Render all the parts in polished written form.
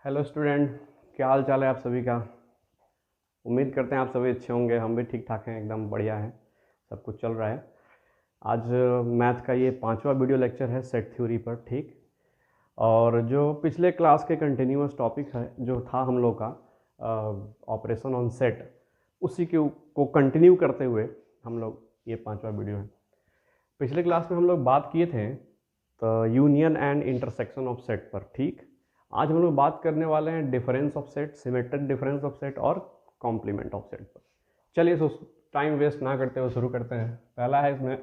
Hello student, क्या हाल चाल है आप सभी का। उम्मीद करते हैं आप सभी अच्छे होंगे। हम भी ठीक ठाक हैं, एकदम बढ़िया है, सब कुछ चल रहा है। आज मैथ का ये 5वां वीडियो लेक्चर है सेट थ्योरी पर, ठीक। और जो पिछले क्लास के कंटिन्यूअस टॉपिक है जो था हम लोग का ऑपरेशन ऑन सेट, उसी के को कंटिन्यू करते हुए हम लोग ये 5वां वीडियो है। पिछले क्लास में हम लोग बात किए थे तो union and intersection of set पर, ठीक। आज हम लोग बात करने वाले हैं difference of set, symmetric difference of set और कॉम्प्लीमेंट ऑफ सेट पर। चलिए सो टाइम वेस्ट ना करते हुए शुरू करते हैं। पहला है इसमें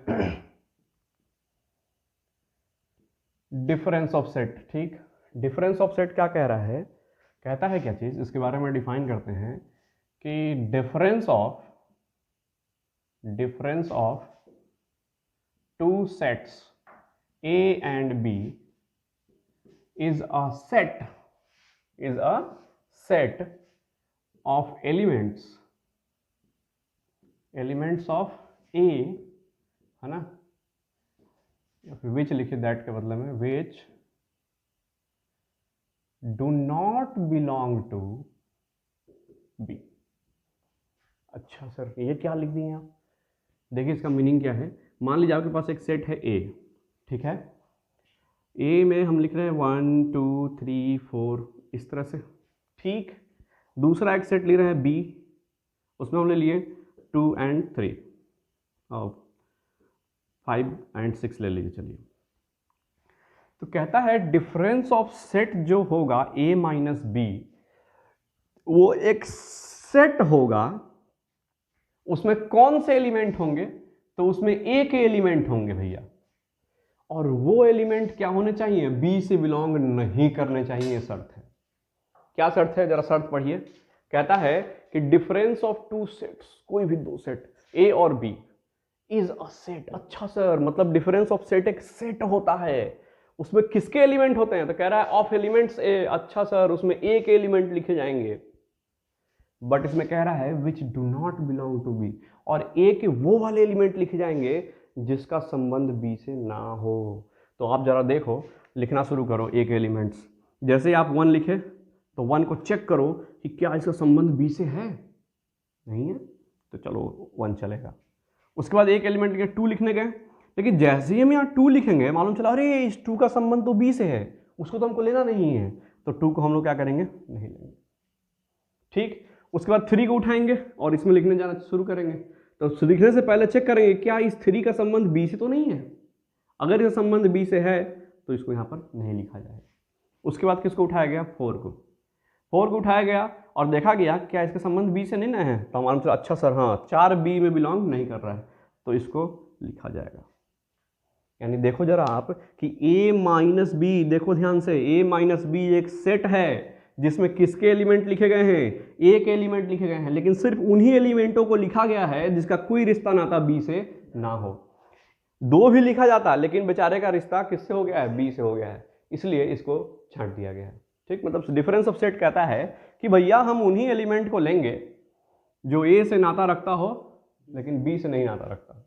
डिफरेंस ऑफ सेट, ठीक। डिफरेंस ऑफ सेट क्या कह रहा है, कहता है क्या चीज़, इसके बारे में डिफाइन करते हैं कि difference of two sets A and B is a set of elements of A, है ना, या फिर which लिखिए दैट के बदले में which do not belong to B। अच्छा सर, ये क्या लिख दिए आप। देखिए इसका मीनिंग क्या है। मान लीजिए आपके पास एक सेट है A, ठीक है। ए में हम लिख रहे हैं 1 2 3 4 इस तरह से, ठीक। दूसरा एक सेट ले रहे हैं बी, उसमें हमने लिए 2 and 3 और 5 and 6 ले लीजिए। चलिए, तो कहता है डिफरेंस ऑफ सेट जो होगा ए माइनस बी, वो एक सेट होगा। उसमें कौन से एलिमेंट होंगे, तो उसमें ए के एलिमेंट होंगे भैया, और वो एलिमेंट क्या होने चाहिए, बी से बिलोंग नहीं करने चाहिए। शर्त है, क्या शर्त है, जरा शर्त पढ़िए। कहता है कि डिफरेंस ऑफ टू सेट्स, कोई भी दो सेट ए और बी इज अ सेट। अच्छा सर, मतलब डिफरेंस ऑफ सेट एक सेट होता है, उसमें किसके एलिमेंट होते हैं, तो कह रहा है ऑफ एलिमेंट्स ए। अच्छा सर, उसमें ए के एलिमेंट लिखे जाएंगे, बट इसमें कह रहा है which do not belong to B, और ए के वो वाले एलिमेंट लिखे जाएंगे जिसका संबंध बी से ना हो। तो आप जरा देखो, लिखना शुरू करो ए के एलिमेंट्स। जैसे ही आप 1 लिखे तो 1 को चेक करो कि क्या इसका संबंध बी से है, नहीं है तो चलो 1 चलेगा। उसके बाद एक एलिमेंट लिखे 2 लिखने गए, लेकिन जैसे ही हम यहाँ 2 लिखेंगे मालूम चला अरे इस 2 का संबंध तो बी से है, उसको तो हमको लेना नहीं है, तो 2 को हम लोग क्या करेंगे, नहीं लेंगे, ठीक। उसके बाद 3 को उठाएंगे और इसमें लिखने जाना शुरू करेंगे। तो लिखने से पहले चेक करेंगे क्या इस 3 का संबंध बी से तो नहीं है। अगर यह संबंध बी से है तो इसको यहाँ पर नहीं लिखा जाएगा। उसके बाद किसको उठाया गया, 4 को उठाया गया और देखा गया क्या इसका संबंध बी से नहीं ना है, तो हमारे अच्छा सर हाँ 4 बी में बिलोंग नहीं कर रहा है, तो इसको लिखा जाएगा। यानी देखो जरा आप कि a माइनस बी, देखो ध्यान से, a माइनस बी एक सेट है जिसमें किसके एलिमेंट लिखे गए हैं, ए के एलिमेंट लिखे गए हैं, लेकिन सिर्फ उन्हीं एलिमेंटों को लिखा गया है जिसका कोई रिश्ता नाता बी से ना हो। 2 भी लिखा जाता लेकिन बेचारे का रिश्ता किससे हो गया है, बी से हो गया है, इसलिए इसको छांट दिया गया है, ठीक। मतलब डिफरेंस ऑफ सेट कहता है कि भैया हम उन्हीं एलिमेंट को लेंगे जो ए से नाता रखता हो लेकिन बी से नहीं नाता रखता।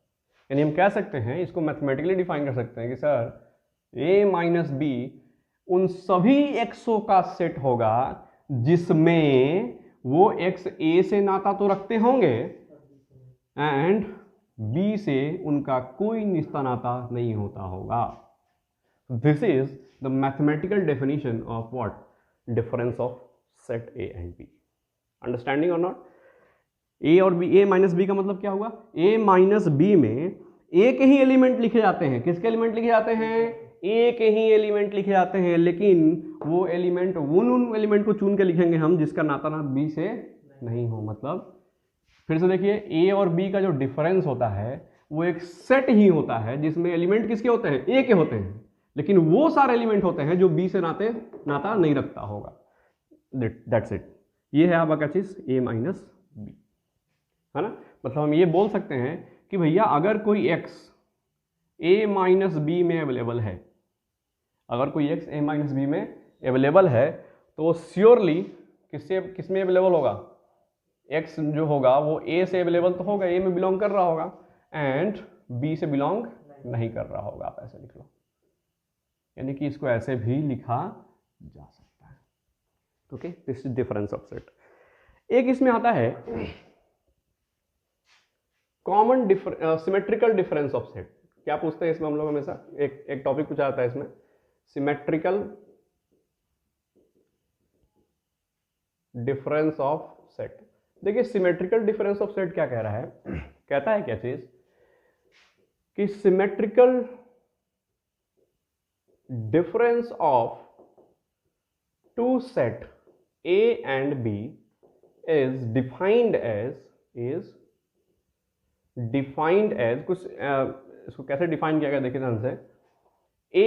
यानी हम कह सकते हैं, इसको मैथमेटिकली डिफाइन कर सकते हैं कि सर ए माइनस बी उन सभी एक्सों का सेट होगा जिसमें वो एक्स ए से नाता तो रखते होंगे एंड बी से उनका कोई रिश्ता नाता नहीं होता होगा। This is the mathematical definition of what, difference of set A and B. Understanding और नॉट। ए और बी, ए माइनस बी का मतलब क्या हुआ, ए माइनस बी में ए के ही एलिमेंट लिखे जाते हैं। किसके एलिमेंट लिखे जाते हैं, ए के ही एलिमेंट लिखे जाते हैं, लेकिन वो एलिमेंट उन एलिमेंट को चुन के लिखेंगे हम जिसका नाता ना बी से नहीं हो। मतलब फिर से देखिए, ए और बी का जो डिफरेंस होता है वो एक सेट ही होता है जिसमें एलिमेंट किसके होते हैं, ए के होते हैं, लेकिन वो सारे एलिमेंट होते हैं जो बी से नाता नहीं रखता होगा। That's it. ये है आपका चीज ए माइनस बी, है ना। मतलब हम ये बोल सकते हैं कि भैया अगर कोई x a माइनस बी में अवेलेबल है, अगर कोई x a माइनस बी में अवेलेबल है तो श्योरली किस में अवेलेबल होगा, x जो होगा वो a से अवेलेबल तो होगा, a में बिलोंग कर रहा होगा एंड b से बिलोंग नहीं कर रहा होगा। आप ऐसे लिख लो, यानी कि इसको ऐसे भी लिखा जा सकता है। Okay, this is difference of set. एक इसमें आता है common symmetrical difference of set. क्या पूछते हैं इसमें हम लोग हमेशा, एक टॉपिक पूछा जाता है इसमें, सिमेट्रिकल डिफरेंस ऑफ सेट। देखिए सिमेट्रिकल डिफरेंस ऑफ सेट क्या कह रहा है, कहता है क्या चीज कि symmetrical difference of two set A and B is defined as कुछ इसको कैसे डिफाइन किया गया देखिए ध्यान से। A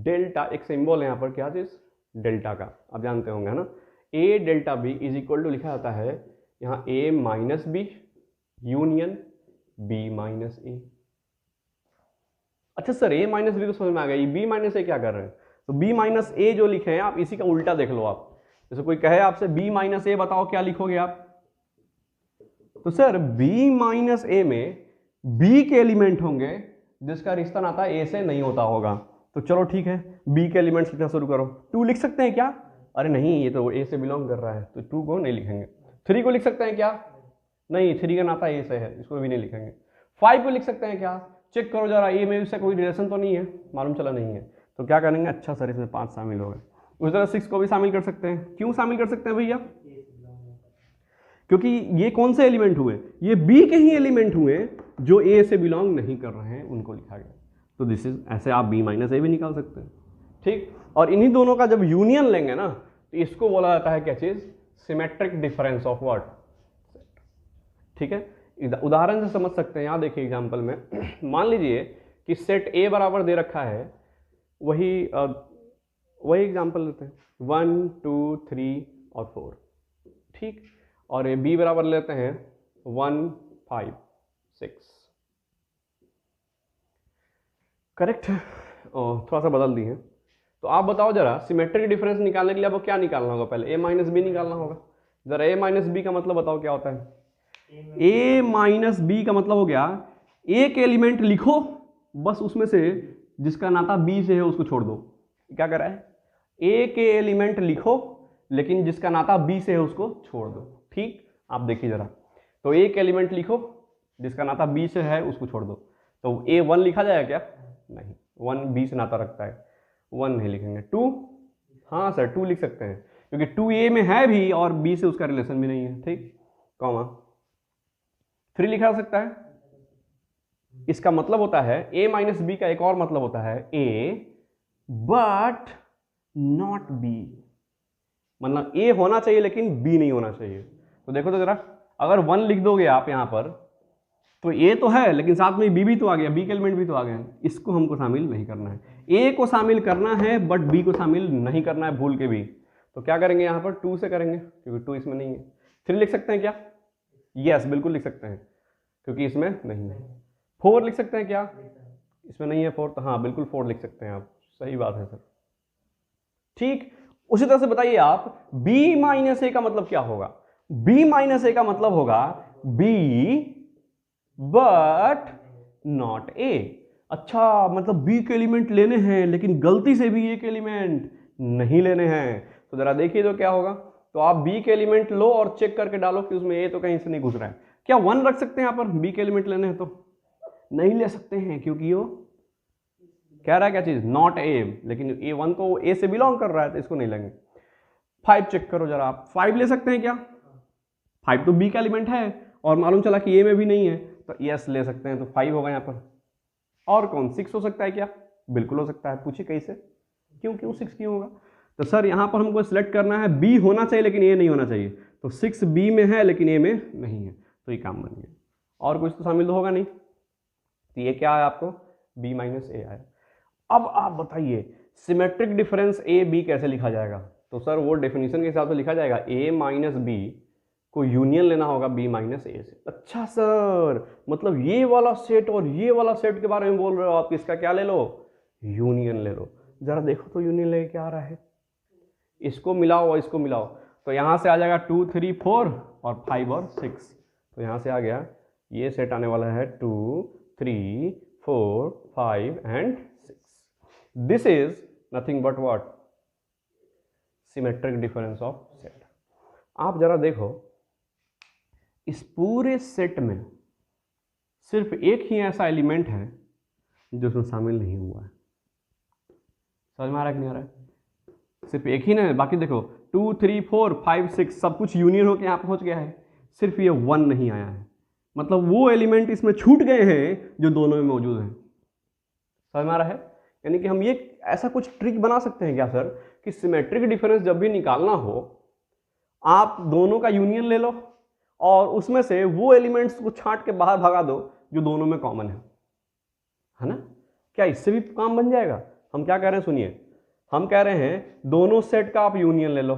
डेल्टा, एक सिंबल है यहाँ पर, क्या चीज, डेल्टा का, आप जानते होंगे है ना। A delta B is equal to लिखा जाता है यहाँ A minus B union B minus A. अच्छा सर A माइनस बी तो समझ में आ गया, B माइनस ए क्या कर रहे हैं, तो B माइनस ए जो लिखे हैं आप इसी का उल्टा देख लो आप। जैसे कोई कहे आपसे B माइनस ए बताओ, क्या लिखोगे आप, तो सर B माइनस ए में B के एलिमेंट होंगे जिसका रिश्ता नाता A से नहीं होता होगा। तो चलो ठीक है, B के एलिमेंट्स लिखना शुरू करो। 2 लिख सकते हैं क्या, अरे नहीं ये तो A से बिलोंग कर रहा है तो 2 को नहीं लिखेंगे। 3 को लिख सकते हैं क्या, नहीं 3 का नाता A से है, इसको भी नहीं लिखेंगे। 5 को लिख सकते हैं क्या, चेक करो जरा A में इससे कोई रिलेशन तो नहीं है, मालूम चला नहीं है, तो क्या करेंगे, अच्छा सर इसमें 5 शामिल हो गए। उस तरह 6 को भी शामिल कर सकते हैं। क्यों शामिल कर सकते हैं भैया, क्योंकि ये कौन से एलिमेंट हुए, ये B के ही एलिमेंट हुए जो A से बिलोंग नहीं कर रहे हैं, उनको लिखा गया। तो दिस इज, ऐसे आप B माइनस ए भी निकाल सकते हैं, ठीक। और इन्हीं दोनों का जब यूनियन लेंगे ना तो इसको बोला जाता है क्या चीज, सिमेट्रिक डिफरेंस ऑफ व्हाट, ठीक है। उदाहरण से समझ सकते हैं, यहाँ देखिए एग्जाम्पल में मान लीजिए कि सेट A बराबर दे रखा है, वही एग्जाम्पल लेते हैं 1 2 3 और 4, ठीक। और ये B बराबर लेते हैं 1 5 6, करेक्ट है, और थोड़ा सा बदल दिए। तो आप बताओ जरा सिमेट्रिक डिफरेंस निकालने के लिए आपको क्या निकालना होगा, पहले A माइनस बी निकालना होगा। जरा A माइनस बी का मतलब बताओ क्या होता है, A माइनस बी का मतलब हो गया एक एलिमेंट लिखो बस उसमें से जिसका नाता B से है उसको छोड़ दो। क्या कर रहा है, A के एलिमेंट लिखो लेकिन जिसका नाता B से है उसको छोड़ दो, ठीक। आप देखिए जरा, तो एक एलिमेंट लिखो जिसका नाता B से है उसको छोड़ दो, तो A 1 लिखा जाएगा क्या, नहीं, 1 B से नाता रखता है, 1 नहीं लिखेंगे। 2, हाँ सर 2 लिख सकते हैं क्योंकि 2 A में है भी और B से उसका रिलेशन भी नहीं है, ठीक, कॉमा। 3 लिखा जा सकता है, इसका मतलब होता है A माइनस बी का एक और मतलब होता है A बट नॉट B, मतलब A होना चाहिए लेकिन B नहीं होना चाहिए। तो देखो तो जरा, अगर 1 लिख दोगे आप यहां पर तो A तो है लेकिन साथ में B भी तो आ गया, B के एलिमेंट भी तो आ गए, इसको हमको शामिल नहीं करना है। A को शामिल करना है बट B को शामिल नहीं करना है भूल के भी। तो क्या करेंगे यहाँ पर 2 से करेंगे क्योंकि 2 इसमें नहीं है। 3 लिख सकते हैं क्या, यस बिल्कुल लिख सकते हैं क्योंकि इसमें नहीं है। 4 लिख सकते हैं क्या, इसमें नहीं है 4, तो हाँ बिल्कुल 4 लिख सकते हैं आप, सही बात है सर, ठीक। उसी तरह से बताइए आप B माइनस ए का मतलब क्या होगा, B माइनस ए का मतलब होगा B बट नॉट A। अच्छा मतलब B के एलिमेंट लेने हैं लेकिन गलती से भी A के एलिमेंट नहीं लेने हैं, तो जरा देखिए तो क्या होगा। तो आप B के एलिमेंट लो और चेक करके डालो कि उसमें A तो कहीं से नहीं घुस रहा है। क्या 1 रख सकते हैं यहाँ पर, B के एलिमेंट लेने हैं तो नहीं ले सकते हैं क्योंकि वो कह रहा है क्या चीज, नॉट A, लेकिन A1 तो A से बिलोंग कर रहा है तो इसको नहीं लेंगे। 5 चेक करो जरा आप, 5 ले सकते हैं क्या, 5 तो B का एलिमेंट है और मालूम चला कि A में भी नहीं है, तो यस ले सकते हैं, तो 5 होगा यहाँ पर। और कौन, 6 हो सकता है क्या, बिल्कुल हो सकता है, पूछिए कैसे, क्यों 6 क्यों होगा। तो सर यहाँ पर हमको सिलेक्ट करना है B होना चाहिए लेकिन A नहीं होना चाहिए, तो 6 B में है लेकिन A में नहीं है, तो ये काम बन गया। और कुछ तो शामिल होगा नहीं, तो ये क्या है आपको B माइनस ए आया। अब आप बताइए सिमेट्रिक डिफरेंस A B कैसे लिखा जाएगा, तो सर वो डेफिनेशन के हिसाब से लिखा जाएगा A माइनस बी को यूनियन लेना होगा B माइनस ए से। अच्छा सर मतलब ये वाला सेट और ये वाला सेट के बारे में बोल रहे हो आप, इसका क्या ले लो, यूनियन ले लो। जरा देखो तो यूनियन लेके क्या आ रहा है, इसको मिलाओ और इसको मिलाओ, तो यहां से आ जाएगा 2 3 4 और 5 और 6, तो यहां से आ गया ये सेट आने वाला है 2 3 4 5 and 6। This is nothing but what, symmetric difference of set. आप जरा देखो, इस पूरे सेट में सिर्फ एक ही ऐसा एलिमेंट है जो उसमें शामिल नहीं हुआ है। समझ में आ रहा है कि नहीं आ रहा है? सिर्फ एक ही ना, बाकी देखो 2 3 4 5 6 सब कुछ यूनियन होकर यहाँ पहुँच गया है, सिर्फ ये 1 नहीं आया है। मतलब वो एलिमेंट इसमें छूट गए हैं जो दोनों में मौजूद हैं। समझ में आ रहा है? यानी कि हम ये ऐसा कुछ ट्रिक बना सकते हैं क्या सर कि सिमेट्रिक डिफरेंस जब भी निकालना हो आप दोनों का यूनियन ले लो और उसमें से वो एलिमेंट्स को छांट के बाहर भगा दो जो दोनों में कॉमन है ना? क्या इससे भी काम बन जाएगा? हम क्या कह रहे हैं सुनिए, हम कह रहे हैं दोनों सेट का आप यूनियन ले लो।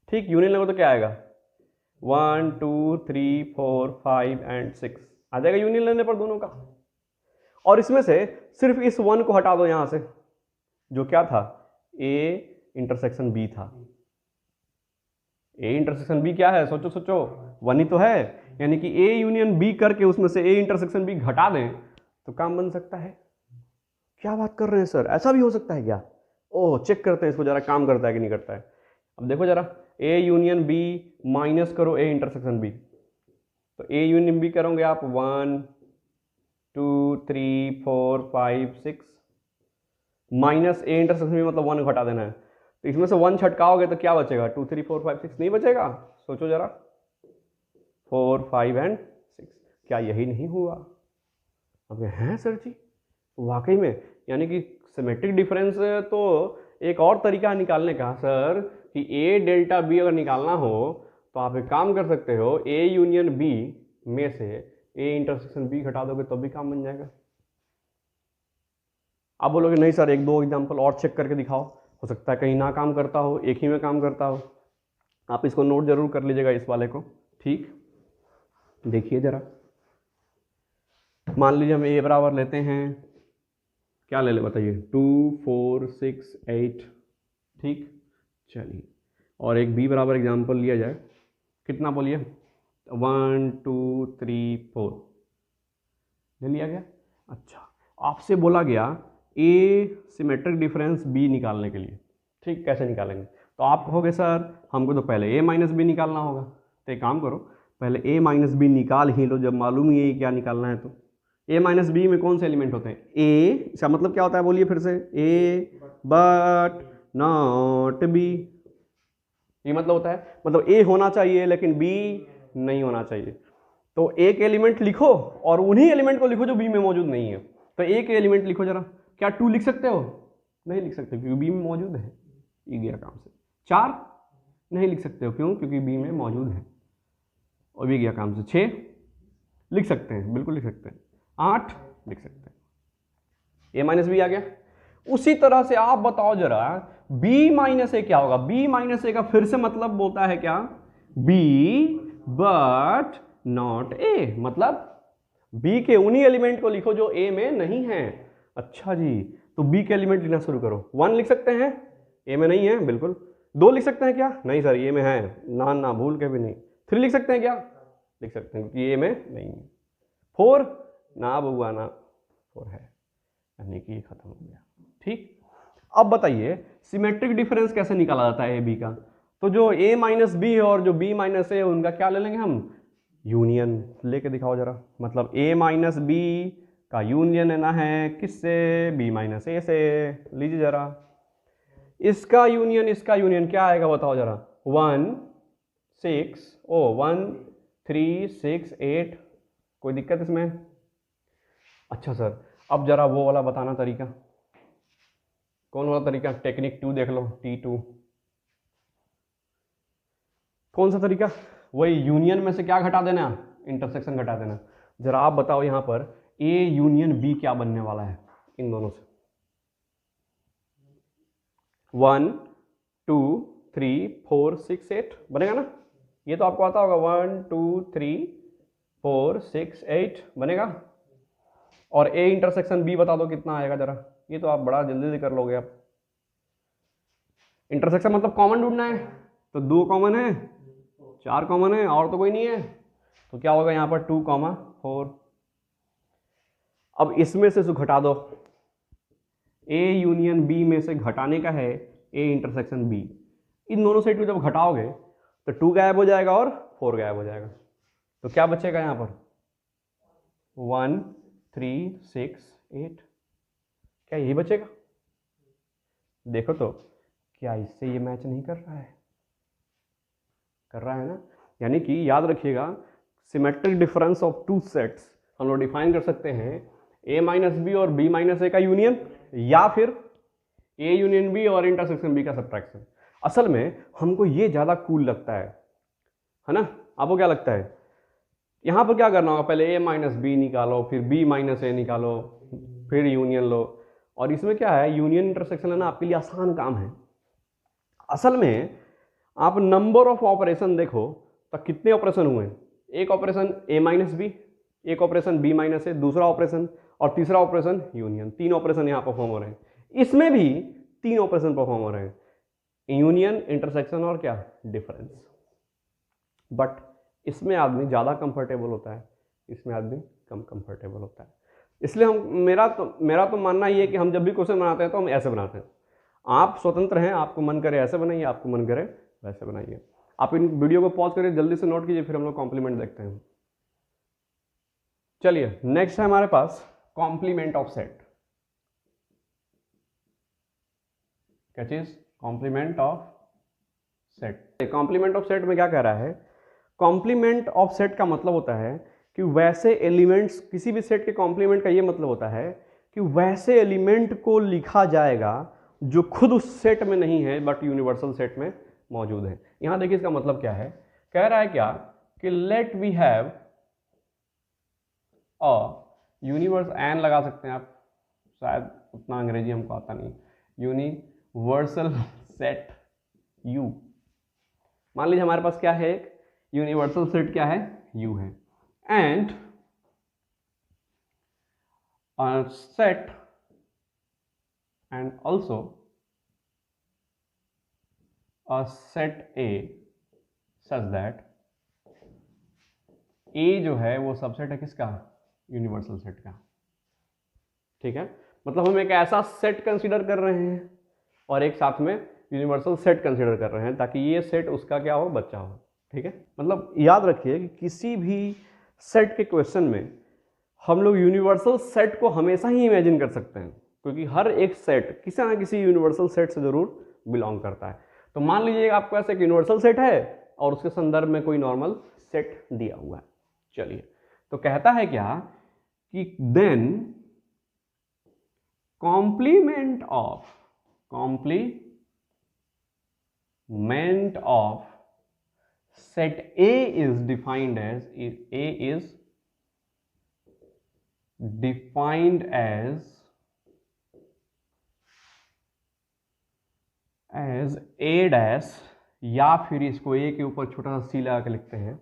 ठीक, यूनियन ले लो तो क्या आएगा? 1 2 3 4 5 एंड 6 आ जाएगा यूनियन लेने पर दोनों का। और इसमें से सिर्फ इस 1 को हटा दो यहां से, जो क्या था? A इंटरसेक्शन B था। A इंटरसेक्शन B क्या है? सोचो सोचो, 1 ही तो है। यानी कि A यूनियन B करके उसमें से A इंटरसेक्शन B घटा दें तो काम बन सकता है। क्या बात कर रहे हैं सर, ऐसा भी हो सकता है क्या? ओह, चेक करते हैं इसको जरा, काम करता है कि नहीं करता है। अब देखो जरा, A यूनियन B माइनस करो A इंटरसेक्शन B, तो A यूनियन B करोगे आप 1 2 3 4 5 6 माइनस A इंटरसेक्शन B मतलब 1 घटा देना है। तो इसमें से 1 छटकाओगे तो क्या बचेगा? 2 3 4 5 6 नहीं बचेगा? सोचो जरा, 4 5 एंड 6, क्या यही नहीं हुआ? अब हैं सर जी, वाकई में। यानी कि सिमेट्रिक डिफरेंस तो एक और तरीका है निकालने का सर कि A डेल्टा B अगर निकालना हो तो आप एक काम कर सकते हो, A यूनियन B में से A इंटरसेक्शन B घटा दोगे तो भी काम बन जाएगा। आप बोलोगे नहीं सर, एक दो एग्जांपल और चेक करके दिखाओ, हो सकता है कहीं ना काम करता हो, एक ही में काम करता हो। आप इसको नोट जरूर कर लीजिएगा इस वाले को। ठीक, देखिए जरा, मान लीजिए हम A बराबर लेते हैं, क्या ले ले बताइए? 2 4 6 8। ठीक, चलिए, और एक B बराबर एग्जाम्पल लिया जाए, कितना बोलिए? 1 2 3 4 ले लिया गया। अच्छा, आपसे बोला गया A सिमेट्रिक डिफरेंस B निकालने के लिए। ठीक, कैसे निकालेंगे? तो आप कहोगे सर हमको तो पहले A माइनस B निकालना होगा। तो एक काम करो, पहले A माइनस B निकाल ही लो, जब मालूम ही है क्या निकालना है। तो A माइनस B में कौन से एलिमेंट होते हैं? A, इसका मतलब क्या होता है बोलिए फिर से? A but not B। ये मतलब होता है, मतलब A होना चाहिए लेकिन B नहीं होना चाहिए। तो एक एलिमेंट लिखो और उन्हीं एलिमेंट को लिखो जो B में मौजूद नहीं है। तो एक एलिमेंट लिखो जरा, क्या 2 लिख सकते हो? नहीं लिख सकते क्योंकि B में मौजूद है, ये गया काम से। 4 नहीं लिख सकते हो, क्यों? क्योंकि B में मौजूद है और भी गया काम से। 6 लिख सकते हैं, बिल्कुल लिख सकते हैं। 8 लिख सकते हैं। A माइनस B आ गया। उसी तरह से आप बताओ जरा, B माइनस A क्या होगा? B माइनस A का फिर से मतलब बोलता है क्या? B बट नॉट A, मतलब B के उन्हीं एलिमेंट को लिखो जो A में नहीं है। अच्छा जी, तो B के एलिमेंट लिखना शुरू करो। 1 लिख सकते हैं, A में नहीं है, बिल्कुल। 2 लिख सकते हैं क्या? नहीं सर, A में है, ना ना भूल के भी नहीं। 3 लिख सकते हैं क्या? लिख सकते हैं क्योंकि A में नहीं है। 4 ना बउआ ना, 4 है, यानी कि खत्म हो गया। ठीक, अब बताइए सिमेट्रिक डिफरेंस कैसे निकाला जाता है A B का? तो जो A माइनस B है और जो B माइनस A है उनका क्या ले लेंगे हम? यूनियन। लेके दिखाओ जरा, मतलब A माइनस B का यूनियन लेना है किससे? B माइनस A से। लीजिए जरा, इसका यूनियन क्या आएगा बताओ जरा? 1 3 6 8, कोई दिक्कत इसमें? अच्छा सर, अब जरा वो वाला बताना तरीका, कौन वाला तरीका? टेक्निक 2 देख लो, T2। कौन सा तरीका? वही यूनियन में से क्या घटा देना? इंटरसेक्शन घटा देना। जरा आप बताओ यहां पर A यूनियन B क्या बनने वाला है इन दोनों से? 1 2 3 4 6 8 बनेगा ना? ये तो आपको आता होगा, 1 2 3 4 6 8 बनेगा। और A इंटरसेक्शन B बता दो कितना आएगा जरा, ये तो आप बड़ा जल्दी से कर लोगे। आप इंटरसेक्शन मतलब कॉमन ढूंढना है, तो 2 कॉमन है, 4 कॉमन है और तो कोई नहीं है, तो क्या होगा यहाँ पर 2, 4। अब इसमें से घटा दो, A यूनियन B में से घटाने का है ए इंटरसेक्शन बी, इन दोनों सेट को जब घटाओगे तो 2 गायब हो जाएगा और 4 गायब हो जाएगा, तो क्या बचेगा यहाँ पर 1 3 6 8, क्या यही बचेगा? देखो तो क्या इससे ये मैच नहीं कर रहा है? कर रहा है ना। यानी कि याद रखिएगा, symmetric difference of two sets हम लोग डिफाइन कर सकते हैं a माइनस बी और b माइनस ए का यूनियन, या फिर a यूनियन b और इंटरसेक्शन b का सब्ट्रैक्शन। असल में हमको ये ज़्यादा कूल लगता है ना? आपको क्या लगता है? यहाँ पर क्या करना होगा, पहले a माइनस बी निकालो, फिर b माइनस ए निकालो, फिर यूनियन लो। और इसमें क्या है, यूनियन इंटरसेक्शन है ना, आपके लिए आसान काम है। असल में आप नंबर ऑफ ऑपरेशन देखो तो कितने ऑपरेशन हुए? एक ऑपरेशन a माइनस बी, एक ऑपरेशन b माइनस ए, दूसरा ऑपरेशन और तीसरा ऑपरेशन यूनियन। 3 ऑपरेशन यहाँ परफॉर्म हो रहे हैं। इसमें भी 3 ऑपरेशन परफॉर्म हो रहे हैं, यूनियन, इंटरसेक्शन और क्या, डिफरेंस। बट इसमें आदमी ज़्यादा कंफर्टेबल होता है, इसमें आदमी कम कंफर्टेबल होता है। इसलिए हम मेरा तो मानना ये है कि हम जब भी क्वेश्चन बनाते हैं तो हम ऐसे बनाते हैं। आप स्वतंत्र हैं, आपको मन करे ऐसे बनाइए, आपको मन करे वैसे बनाइए। आप इन वीडियो को पॉज करिए, जल्दी से नोट कीजिए, फिर हम लोग कॉम्प्लीमेंट देखते हैं। चलिए नेक्स्ट है हमारे पास कॉम्प्लीमेंट ऑफ सेट। क्या चीज? Complement of set. Complement of set में क्या कह रहा है? कॉम्प्लीमेंट ऑफ सेट का मतलब होता है कि वैसे एलिमेंट्स, किसी भी सेट के कॉम्प्लीमेंट का ये मतलब होता है कि वैसे एलिमेंट को लिखा जाएगा जो खुद उस सेट में नहीं है बट यूनिवर्सल सेट में मौजूद है। यहां देखिए इसका मतलब क्या है, कह रहा है क्या कि let we have a universe, N लगा सकते हैं आप, शायद उतना अंग्रेजी हमको आता नहीं, यूनिवर्सल सेट यू। मान लीजिए हमारे पास क्या है, एक यूनिवर्सल सेट क्या है, यू है, and set and also a set A such that A जो है वो सबसेट है किसका, यूनिवर्सल सेट का। ठीक है, मतलब हम एक ऐसा सेट कंसीडर कर रहे हैं और एक साथ में यूनिवर्सल सेट कंसीडर कर रहे हैं ताकि ये सेट उसका क्या हो, बच्चा हो। ठीक है, मतलब याद रखिए कि किसी भी सेट के क्वेश्चन में हम लोग यूनिवर्सल सेट को हमेशा ही इमेजिन कर सकते हैं, क्योंकि हर एक सेट किसी ना किसी यूनिवर्सल सेट से जरूर बिलोंग करता है। तो मान लीजिए आपके पास एक यूनिवर्सल सेट है और उसके संदर्भ में कोई नॉर्मल सेट दिया हुआ है। चलिए, तो कहता है क्या कि then complement of set A is defined as A dash, या फिर इसको A के ऊपर छोटा सा C लगा के लिखते हैं,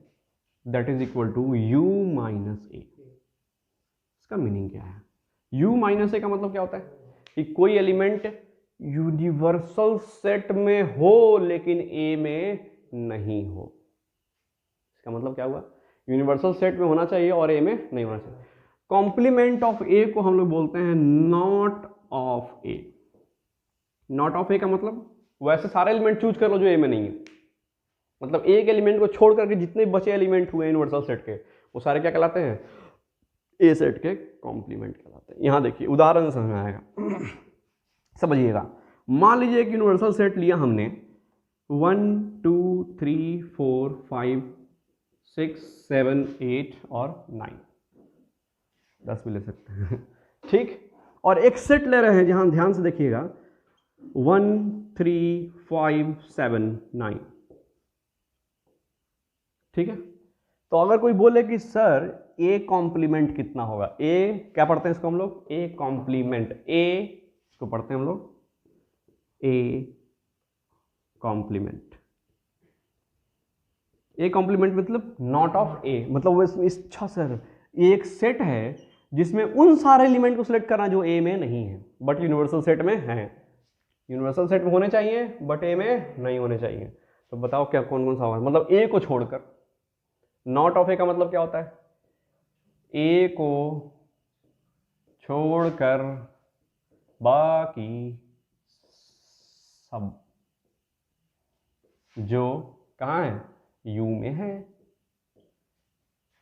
that is equal to U minus A. इसका मीनिंग क्या है? U माइनस ए का मतलब क्या होता है कि कोई एलिमेंट यूनिवर्सल सेट में हो लेकिन A में नहीं हो। इसका मतलब क्या हुआ? यूनिवर्सल सेट में होना चाहिए और A में नहीं होना चाहिए। कॉम्प्लीमेंट ऑफ A को हम लोग बोलते हैं not of A। Not of A का मतलब वैसे सारे एलिमेंट चूज कर लो जो A में नहीं है, मतलब एक एलिमेंट को छोड़ करके जितने बचे एलिमेंट हुए यूनिवर्सल सेट के वो सारे क्या कहलाते हैं, A सेट के कॉम्प्लीमेंट कहलाते हैं। यहां देखिए उदाहरण समझ में आएगा, समझिएगा। मान लीजिए एक यूनिवर्सल सेट लिया हमने 1 2 3 4 5 6 7 8 और 9, 10 भी ले सकते हैं। ठीक, और एक सेट ले रहे हैं जहां ध्यान से देखिएगा 1 3 5 7 9। ठीक है, तो अगर कोई बोले कि सर A कॉम्प्लीमेंट कितना होगा, A क्या पढ़ते हैं इसको हम लोग, A कॉम्प्लीमेंट, A इसको पढ़ते हैं हम लोग A कॉम्प्लीमेंट। A कॉम्प्लीमेंट मतलब नॉट ऑफ A, मतलब वो अच्छा सर एक सेट है जिसमें उन सारे एलिमेंट को सिलेक्ट करना जो A में नहीं है बट यूनिवर्सल सेट में है। यूनिवर्सल सेट में होने चाहिए बट A में नहीं होने चाहिए। तो बताओ क्या कौन कौन सा होगा, मतलब A को छोड़कर। नॉट ऑफ A का मतलब क्या होता है, A को छोड़कर बाकी सब जो कहाँ है, यू में है।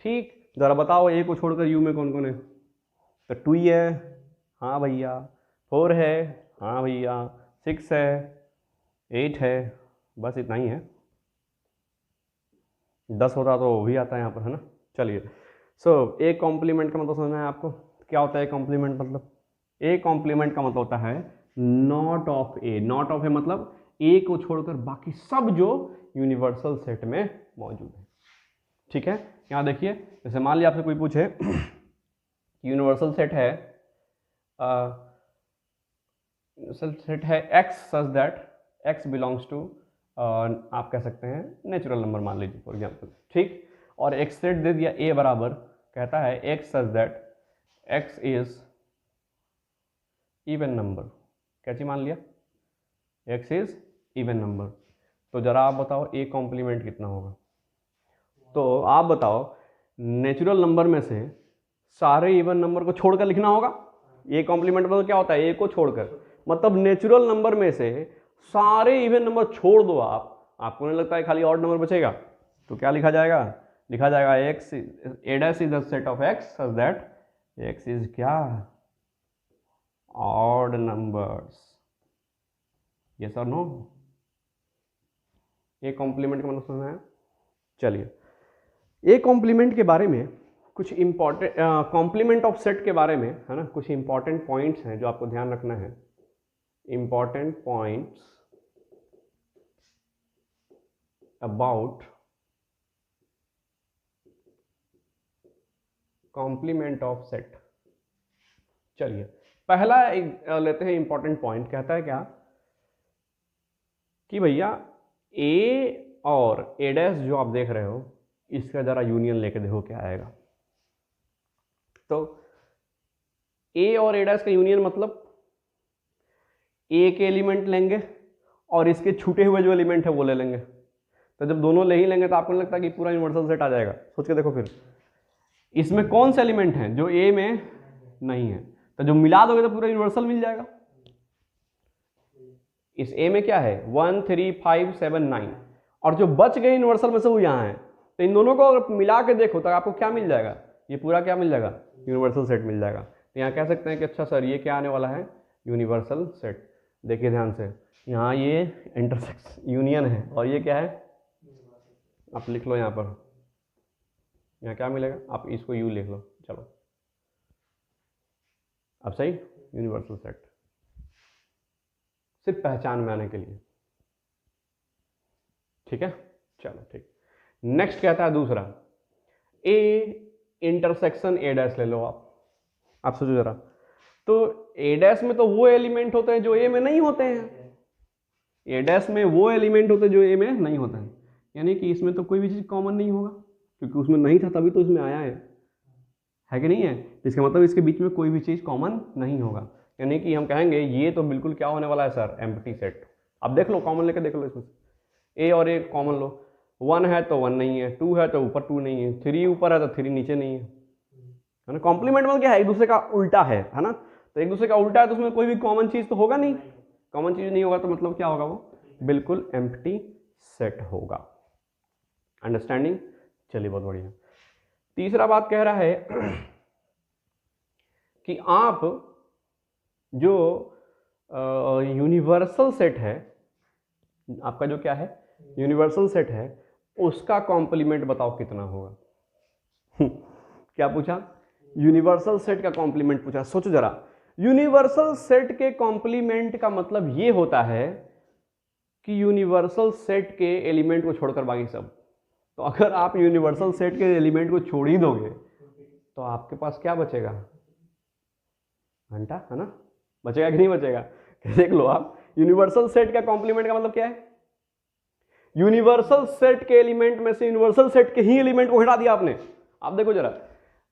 ठीक, जरा बताओ ए को छोड़कर यू में कौन कौन है? तो 2 है, हाँ भैया, 4 है, हाँ भैया, 6 है, 8 है, बस इतना ही है। 10 होता तो वो भी आता है यहाँ पर, है ना। चलिए, सो ए कॉम्प्लीमेंट का मतलब समझना है आपको, क्या होता है कॉम्प्लीमेंट मतलब? ए कॉम्प्लीमेंट का मतलब होता है not of A. Not of A मतलब ए को छोड़कर बाकी सब जो यूनिवर्सल सेट में मौजूद है। ठीक है, यहाँ देखिए, जैसे मान लिया आपसे कोई पूछे यूनिवर्सल सेट है, यूनिवर्सल सेट है X such that X belongs to, आप कह सकते हैं नेचुरल नंबर मान लीजिए फॉर एग्जाम्पल, ठीक। और एक सेट दे दिया ए बराबर, कहता है X such that X is even number. क्या चीज मान लिया? X is even number. तो जरा आप बताओ ए कॉम्प्लीमेंट कितना होगा? तो आप बताओ, नेचुरल नंबर में से सारे इवन नंबर को छोड़कर लिखना होगा। ए कॉम्प्लीमेंट मतलब क्या होता है? ए को छोड़कर, मतलब नेचुरल नंबर में से सारे इवन नंबर छोड़ दो आप, आपको नहीं लगता है खाली ऑड नंबर बचेगा? तो क्या लिखा जाएगा? लिखा जाएगा X A dash is the set of X such that X is क्या? Odd numbers. यस और नो? ए कॉम्प्लीमेंट का मतलब समझना है? चलिए, ए कॉम्प्लीमेंट के बारे में कुछ इंपॉर्टेंट, कॉम्प्लीमेंट ऑफ सेट के बारे में, है ना, कुछ इंपॉर्टेंट पॉइंट्स हैं जो आपको ध्यान रखना है। Important points about complement of set. चलिए, पहला लेते हैं इंपॉर्टेंट पॉइंट। कहता है क्या कि भैया ए और ए डैश जो आप देख रहे हो, इसका जरा यूनियन लेके देखो क्या आएगा। तो ए और ए डैश का यूनियन मतलब ए के एलिमेंट लेंगे और इसके छूटे हुए जो एलिमेंट है वो ले लेंगे। तो जब दोनों ले ही लेंगे तो आपको नहीं लगता कि पूरा यूनिवर्सल सेट आ जाएगा? सोच के देखो फिर, इसमें कौन से एलिमेंट हैं जो ए में नहीं है, तो जो मिला दोगे तो पूरा यूनिवर्सल मिल जाएगा। इस ए में क्या है? 1 3 5 7 9, और जो बच गए यूनिवर्सल में से वो यहाँ है। तो इन दोनों को अगर मिला के देखो तो आपको क्या मिल जाएगा? ये पूरा क्या मिल जाएगा? यूनिवर्सल सेट मिल जाएगा। तो यहाँ कह सकते हैं कि अच्छा सर ये क्या आने वाला है? Universal set. देखिए ध्यान से, यहाँ ये इंटरसेक्स यूनियन है और ये क्या है? आप लिख लो यहाँ पर, यहाँ क्या मिलेगा? आप इसको यू लिख लो, चलो अब सही, यूनिवर्सल सेट, सिर्फ पहचान में आने के लिए। ठीक है, चलो ठीक। नेक्स्ट कहता है दूसरा, ए इंटरसेक्शन ए डैश ले लो आप सोचो जरा। तो ए डैश में तो वो एलिमेंट होते हैं जो ए में नहीं होते हैं, ए डैश में वो एलिमेंट होते हैं जो ए में नहीं होते हैं, यानी कि इसमें तो कोई भी चीज कॉमन नहीं होगा, क्योंकि उसमें नहीं था तभी तो इसमें आया है कि नहीं है? इसका मतलब इसके बीच में कोई भी चीज कॉमन नहीं होगा, यानी कि हम कहेंगे ये तो बिल्कुल क्या होने वाला है सर? Empty set. अब देख लो, कॉमन लेकर देख लो, इसमें ए और ए कॉमन लो। 1 है तो 1 नहीं है, 2 है तो ऊपर 2 नहीं है, 3 ऊपर है तो 3 नीचे नहीं है ना। कॉम्प्लीमेंट मतलब क्या है? एक दूसरे का उल्टा है ना। तो एक दूसरे का उल्टा है तो उसमें कोई भी कॉमन चीज तो होगा नहीं। कॉमन चीज नहीं होगा तो मतलब क्या होगा? वो बिल्कुल एम्प्टी सेट होगा। अंडरस्टैंडिंग? चलिए, बहुत बढ़िया। तीसरा बात कह रहा है कि आप जो यूनिवर्सल सेट है, आपका जो क्या है यूनिवर्सल सेट है, उसका कॉम्प्लीमेंट बताओ कितना होगा। क्या पूछा? यूनिवर्सल सेट का कॉम्प्लीमेंट पूछा। सोचो जरा, यूनिवर्सल सेट के कॉम्प्लीमेंट का मतलब ये होता है कि यूनिवर्सल सेट के एलिमेंट को छोड़कर बाकी सब। तो अगर आप यूनिवर्सल सेट के एलिमेंट को छोड़ ही दोगे तो आपके पास क्या बचेगा? घंटा, है ना? बचेगा कि नहीं बचेगा? देख लो आप, यूनिवर्सल सेट का कॉम्प्लीमेंट का मतलब क्या है? यूनिवर्सल सेट के एलिमेंट में से यूनिवर्सल सेट के ही एलिमेंट को हटा दिया आपने। आप देखो जरा,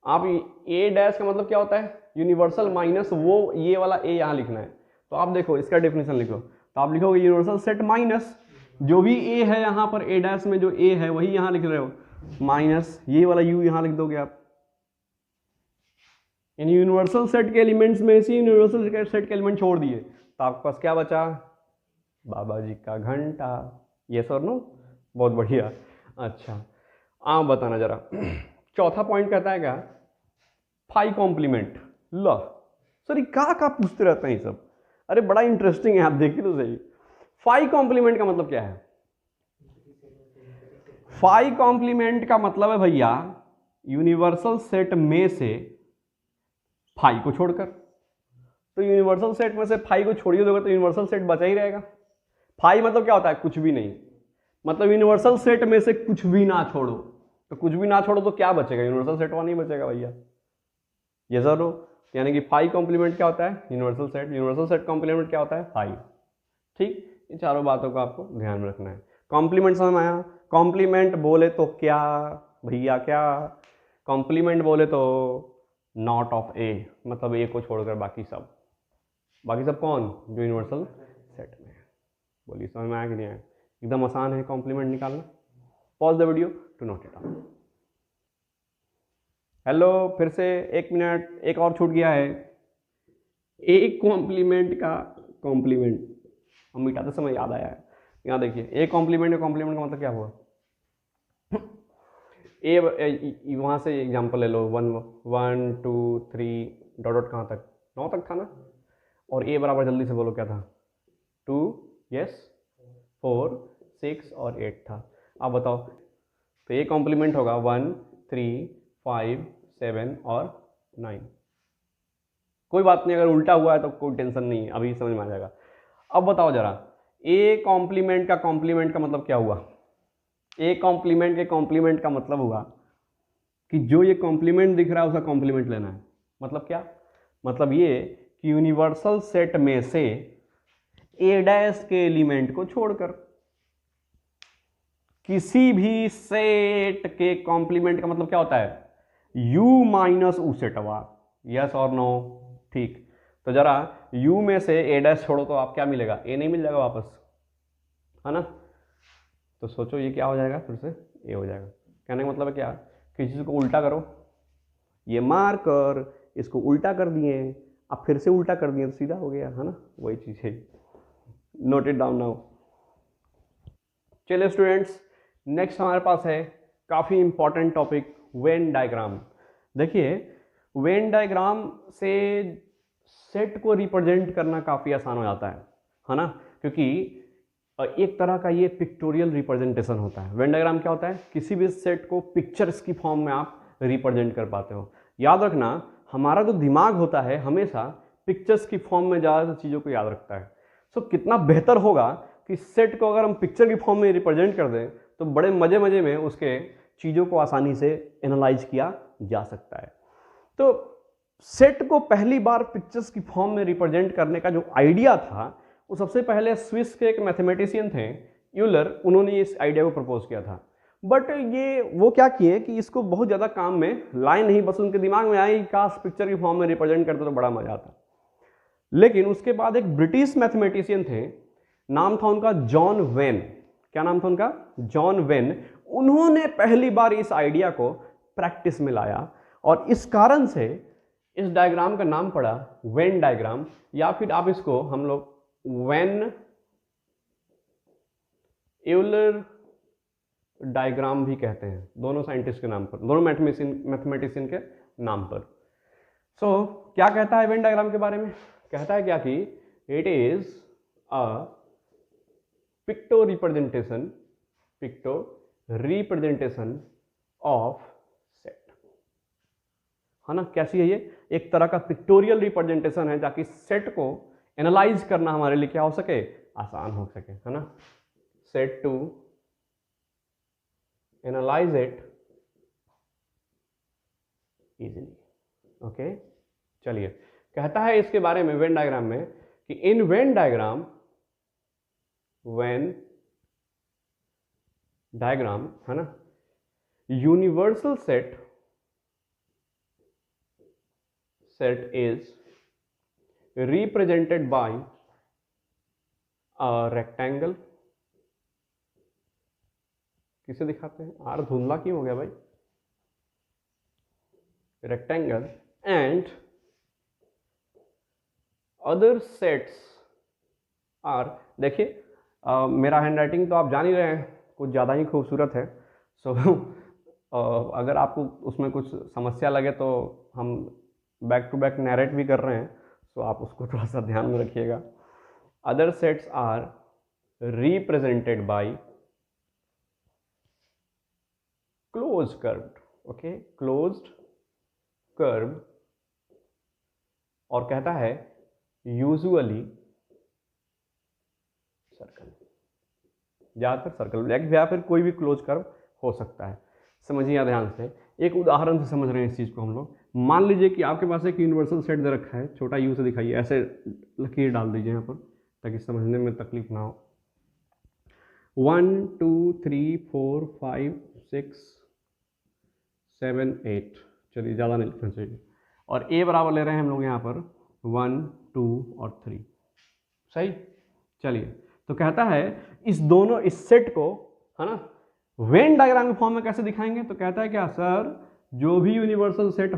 आप ए डैश का मतलब क्या होता है? यूनिवर्सल माइनस वो ये वाला ए यहां लिखना है। तो आप देखो इसका डेफिनेशन लिखो, तो आप लिखोगे यूनिवर्सल सेट माइनस जो भी ए है यहां पर, ए डैश में जो ए है वही यहां लिख रहे हो, माइनस ये वाला यू यहां लिख दोगे आप। इन यूनिवर्सल सेट के एलिमेंट्स में से यूनिवर्सल सेट के एलिमेंट छोड़ दिए तो आपके पास क्या बचा? बाबा जी का घंटा। यस और नो, बहुत बढ़िया। अच्छा आप बताना जरा, चौथा पॉइंट कहता है क्या, फाइव कॉम्प्लीमेंट। लो सर ये का पूछते रहते हैं ये सब, अरे बड़ा इंटरेस्टिंग है, आप देखिए तो सही। फाइव कॉम्प्लीमेंट का मतलब क्या है? फाइव कॉम्प्लीमेंट का मतलब है भैया यूनिवर्सल सेट में से फाइव को छोड़कर। तो यूनिवर्सल सेट में से फाइव को छोड़िए दोगे तो यूनिवर्सल सेट बचा ही रहेगा। फाइव मतलब क्या होता है? कुछ भी नहीं, मतलब यूनिवर्सल सेट में से कुछ भी ना छोड़ो। तो कुछ भी ना छोड़ो तो क्या बचेगा? यूनिवर्सल सेट वन ही बचेगा भैया, ये जरूर हो। यानी कि फाइव कॉम्प्लीमेंट क्या होता है? Universal set. Universal set complement क्या होता है? फाइव। ठीक, इन चारों बातों को आपको ध्यान में रखना है। कॉम्प्लीमेंट समझ में आया? कॉम्प्लीमेंट बोले तो क्या भैया, क्या कॉम्प्लीमेंट बोले तो नॉट ऑफ ए, मतलब ए को छोड़कर बाकी सब। बाकी सब कौन? जो यूनिवर्सल सेट में है। बोलिए समझ में आया कि नहीं आया? एकदम आसान है कॉम्प्लीमेंट निकालना। Pause the video to note it down. Hello, फिर से 1 मिनट, एक और छूट गया है। एक कॉम्प्लीमेंट का कॉम्प्लीमेंट हम मिटाते समय याद आया है। यहाँ देखिए, ए कॉम्प्लीमेंट का मतलब क्या हुआ? ए वहां से एग्जांपल ले लो, 1 1 2 3 डॉट डॉट कहाँ तक? 9 तक था ना। और ए बराबर जल्दी से बोलो क्या था? 2, यस, 4 6 और 8 था। आप बताओ, तो ए कॉम्प्लीमेंट होगा 1 3 5 7 और 9। कोई बात नहीं, अगर उल्टा हुआ है तो कोई टेंशन नहीं है, अभी समझ में आ जाएगा। अब बताओ जरा, ए कॉम्प्लीमेंट का मतलब क्या हुआ? ए कॉम्प्लीमेंट के कॉम्प्लीमेंट का मतलब हुआ कि जो ये कॉम्प्लीमेंट दिख रहा है उसका कॉम्प्लीमेंट लेना है। मतलब क्या? मतलब ये कि यूनिवर्सल सेट में से ए डैश के एलिमेंट को छोड़कर किसी भी सेट के कॉम्प्लीमेंट का मतलब क्या होता है? u माइनस ऊ सेटवा। यस और नो? ठीक, तो जरा u में से ए डैश छोड़ो तो आप क्या मिलेगा? ए नहीं मिल जाएगा वापस, है ना? तो सोचो ये क्या हो जाएगा? फिर से ए हो जाएगा। कहने का मतलब है क्या? किसी चीज को उल्टा करो, ये मार्कर इसको उल्टा कर दिए, अब फिर से उल्टा कर दिए तो सीधा हो गया, है ना? वही चीज है। Note it down now. चलिए स्टूडेंट्स, नेक्स्ट हमारे पास है काफी इंपॉर्टेंट टॉपिक, वेन डायग्राम। देखिए, वेन डायग्राम से सेट को रिप्रेजेंट करना काफी आसान हो जाता है ना? क्योंकि एक तरह का ये पिक्टोरियल रिप्रेजेंटेशन होता है। वेन डायग्राम क्या होता है? किसी भी सेट को पिक्चर्स की फॉर्म में आप रिप्रेजेंट कर पाते हो। याद रखना, हमारा जो दिमाग होता है हमेशा पिक्चर्स की फॉर्म में ज़्यादा चीज़ों को याद रखता है। सो कितना बेहतर होगा कि सेट को अगर हम पिक्चर की फॉर्म में रिप्रेजेंट कर दें तो बड़े मजे मजे में उसके चीज़ों को आसानी से एनालाइज किया जा सकता है। तो सेट को पहली बार पिक्चर्स की फॉर्म में रिप्रेजेंट करने का जो आइडिया था वो सबसे पहले स्विस के एक मैथमेटिशियन थे यूलर, उन्होंने इस आइडिया को प्रपोज किया था। बट ये वो क्या किए कि इसको बहुत ज़्यादा काम में लाए नहीं, बस उनके दिमाग में आई काश पिक्चर की फॉर्म में रिप्रेजेंट करते तो बड़ा मजा आता। लेकिन उसके बाद एक ब्रिटिश मैथमेटिशियन थे, नाम था उनका जॉन वेन। क्या नाम था उनका? John when. उन्होंने पहली बार इस आइडिया को प्रैक्टिस में लाया और इस कारण से इस डायग्राम का नाम पड़ा वेन डायग्राम, या फिर आप इसको हम लोग वेन यूलर डायग्राम भी कहते हैं, दोनों साइंटिस्ट के नाम पर, दोनों मैथमेटिशियन के नाम पर। सो क्या कहता है वेन डायग्राम के बारे में? कहता है क्या कि it is a picto representation of set, है ना? कैसी है ये? एक तरह का पिक्टोरियल रिप्रेजेंटेशन है ताकि सेट को एनालाइज करना हमारे लिए क्या हो सके? आसान हो सके, है ना? Set to analyse it easily. Okay, चलिए, कहता है इसके बारे में वेन डायग्राम में कि इन वेन डायग्राम है ना, universal set is represented by a rectangle। किसे दिखाते हैं? आर धुंधला क्यों हो गया भाई? Rectangle and other sets are, देखिए मेरा हैंडराइटिंग तो आप जान ही रहे हैं, कुछ ज़्यादा ही खूबसूरत है। सो अगर आपको उसमें कुछ समस्या लगे तो हम बैक टू बैक नैरेट भी कर रहे हैं, सो आप उसको थोड़ा सा ध्यान में रखिएगा। Other sets are represented by close curved, okay, closed curve, और कहता है यूजुअली सर्कल, ज़्यादातर सर्कल या फिर कोई भी क्लोज कर्व हो सकता है। समझिए ध्यान से, एक उदाहरण से समझ रहे हैं इस चीज़ को हम लोग। मान लीजिए कि आपके पास एक यूनिवर्सल सेट दे रखा है, छोटा यू से दिखाइए, ऐसे लकीर डाल दीजिए यहाँ पर ताकि समझने में तकलीफ ना हो। 1 2 3 4 5 6 7 8, चलिए ज़्यादा नहीं लिखना चाहिए, और ए बराबर ले रहे हैं हम लोग यहाँ पर 1 2 और 3, सही। चलिए, तो कहता है इस सेट को, है ना, वेन डायग्राम के फॉर्म में कैसे दिखाएंगे? तो कहता है क्या सर, जो भी यूनिवर्सल सेट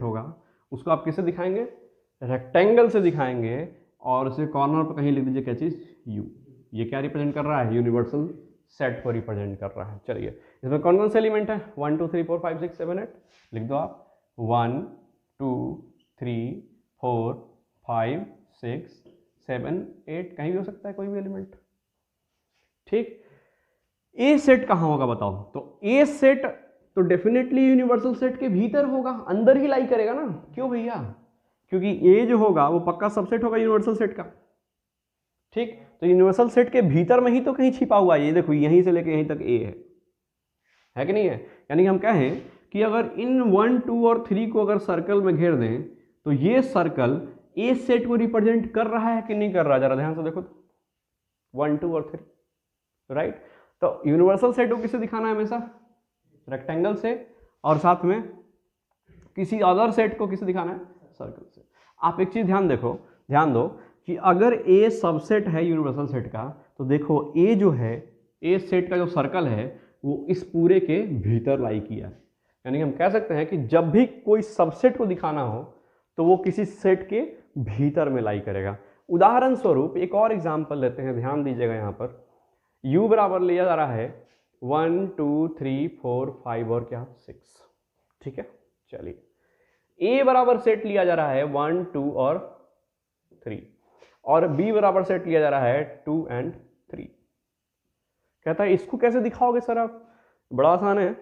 होगा उसको आप किससे दिखाएंगे? रेक्टेंगल से दिखाएंगे, और उसे कॉर्नर पर कहीं लिख दीजिए क्या चीज? यू। ये क्या रिप्रेजेंट कर रहा है? यूनिवर्सल सेट को रिप्रेजेंट कर रहा है। चलिए, इसमें कौन कौन से एलिमेंट है? 1 2 3 4 5 6 7 8, लिख दो आप। 1 2 3 4 5 6 7 8, कहीं भी हो सकता है कोई भी एलिमेंट, ठीक। ए सेट कहां होगा बताओ? तो ए सेट तो डेफिनेटली यूनिवर्सल सेट के भीतर होगा, अंदर ही लाई करेगा ना। क्यों भैया? क्योंकि ए जो होगा वो पक्का सबसेट होगा यूनिवर्सल सेट का, ठीक। तो यूनिवर्सल सेट के भीतर में ही तो कहीं छिपा हुआ है, ये देखो यहीं से लेके यहीं तक ए है कि नहीं है? यानी हम कहें कि अगर इन 1 2 और 3 को अगर सर्कल में घेर दें तो ये सर्कल ए सेट को रिप्रेजेंट कर रहा है कि नहीं कर रहा? जरा ध्यान से देखो तो, 1 2 और 3, राइट। तो यूनिवर्सल सेट को किससे दिखाना है? हमेशा रेक्टेंगल से, और साथ में किसी अदर सेट को किससे दिखाना है? सर्कल से। आप एक चीज ध्यान दो कि अगर ए सबसेट है यूनिवर्सल सेट का, तो देखो ए जो है, ए सेट का जो सर्कल है वो इस पूरे के भीतर लाई किया है। यानी हम कह सकते हैं कि जब भी कोई सबसेट को दिखाना हो तो वो किसी सेट के भीतर में लाई करेगा। उदाहरण स्वरूप एक और एग्जांपल लेते हैं, ध्यान दीजिएगा। यहाँ पर u बराबर लिया जा रहा है 1 2 3 4 5 और क्या 6, ठीक है। चलिए, a बराबर सेट लिया जा रहा है 1 2 और 3, और b बराबर सेट लिया जा रहा है 2 and 3। कहता है इसको कैसे दिखाओगे सर आप? बड़ा आसान है,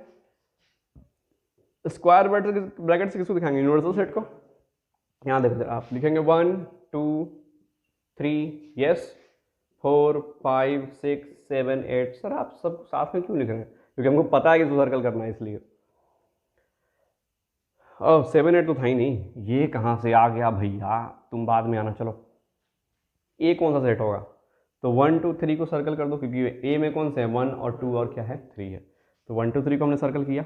स्क्वायर ब्रैकेट से किसको दिखाएंगे? यूनिवर्सल सेट को। यहां देखो आप लिखेंगे 1 2 3, यस, 4 5 6 7 8। सर आप सब साथ में क्यों लिख रहे हैं? क्योंकि हमको पता है कि इसको सर्कल करना है, इसलिए। 7 8 तो था ही नहीं, ये कहाँ से आ गया भैया? तुम बाद में आना। चलो, ए कौन सा सेट होगा? तो 1 2 3 को सर्कल कर दो, क्योंकि ए में कौन से है? 1 और 2 और क्या है? 3 है। तो 1 2 3 को हमने सर्कल किया।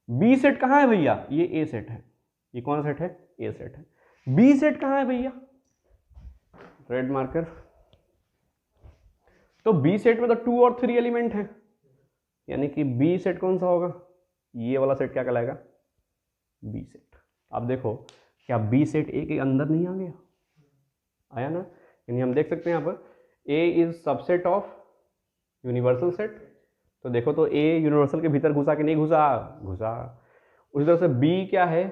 बी सेट कहाँ है भैया? ये ए सेट है। ये कौन सा सेट है? ए सेट है। बी सेट कहाँ है भैया? Red marker. तो बी सेट में तो 2 और 3 एलिमेंट है, यानी कि बी सेट कौन सा होगा? ये वाला सेट क्या कहलाएगा? B set. अब देखो, क्या बी सेट ए के अंदर नहीं आ गया? आया ना? यानी हम देख सकते हैं यहाँ पर A is subset of universal set. तो देखो तो ए यूनिवर्सल के भीतर घुसा कि नहीं घुसा? घुसा। उसी तरह से बी क्या है?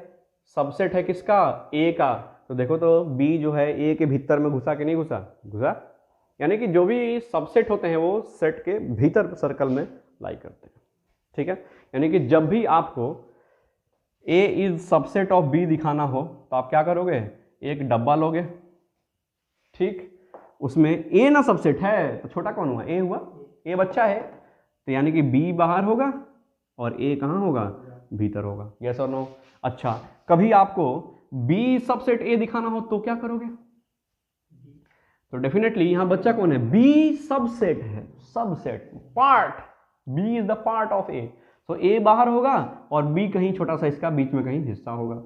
सबसेट है किसका? ए का। तो देखो तो बी जो है ए के भीतर में घुसा कि नहीं घुसा? घुसा। यानी कि जो भी सबसेट होते हैं वो सेट के भीतर सर्कल में लाई करते हैं, ठीक है। यानी कि जब भी आपको ए इज सबसेट ऑफ बी दिखाना हो तो आप क्या करोगे? एक डब्बा लोगे, ठीक, उसमें ए ना सबसेट है तो छोटा कौन हुआ? ए हुआ, ए बच्चा है, तो यानी कि बी बाहर होगा और ए कहाँ होगा? भीतर होगा। यस और नो? अच्छा, कभी आपको बी सबसेट ए दिखाना हो तो क्या करोगे? तो डेफिनेटली यहां बच्चा कौन है? बी सबसेट है, subset, part. B is the part of A. तो ए बाहर होगा और बी कहीं छोटा सा इसका बीच में कहीं हिस्सा होगा।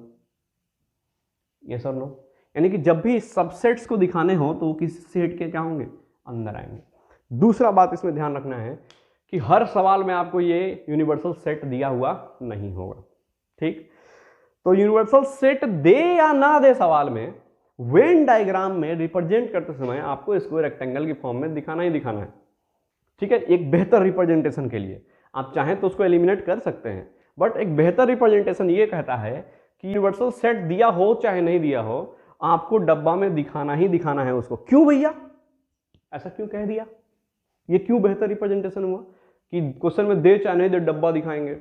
यस और नो? यानी कि जब भी सबसेट्स को दिखाने हो तो वो किसी सेट के क्या होंगे? अंदर आएंगे। दूसरा बात इसमें ध्यान रखना है कि हर सवाल में आपको ये यूनिवर्सल सेट दिया हुआ नहीं होगा, ठीक। तो यूनिवर्सल सेट दे या ना दे सवाल में, वेन डायग्राम में रिप्रेजेंट करते समय आपको इसको रेक्टेंगल की फॉर्म में दिखाना ही दिखाना है, ठीक है, एक बेहतर रिप्रेजेंटेशन के लिए। आप चाहें तो उसको एलिमिनेट कर सकते हैं, बट एक बेहतर रिप्रेजेंटेशन ये कहता है कि यूनिवर्सल सेट दिया हो चाहे नहीं दिया हो, आपको डब्बा में दिखाना ही दिखाना है उसको। क्यों भैया, ऐसा क्यों कह दिया? ये क्यों बेहतर रिप्रेजेंटेशन हुआ कि क्वेश्चन में दे चाहे नहीं दे डब्बा दिखाएंगे?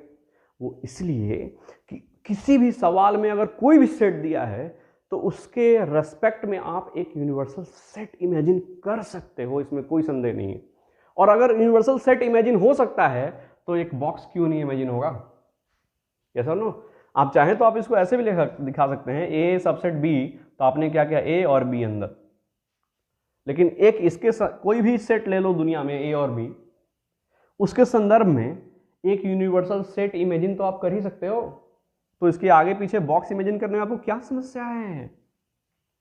वो इसलिए कि किसी भी सवाल में अगर कोई भी सेट दिया है तो उसके रेस्पेक्ट में आप एक यूनिवर्सल सेट इमेजिन कर सकते हो, इसमें कोई संदेह नहीं है। और अगर यूनिवर्सल सेट इमेजिन हो सकता है तो एक बॉक्स क्यों नहीं इमेजिन होगा? यस और नो? आप चाहें तो आप इसको ऐसे भी दिखा सकते हैं, ए सबसेट बी, तो आपने क्या किया, ए और बी अंदर। लेकिन एक इसके कोई भी सेट ले लो दुनिया में, ए और बी, उसके संदर्भ में एक यूनिवर्सल सेट इमेजिन तो आप कर ही सकते हो। तो इसके आगे पीछे बॉक्स इमेजिन करने में आपको क्या समस्या है,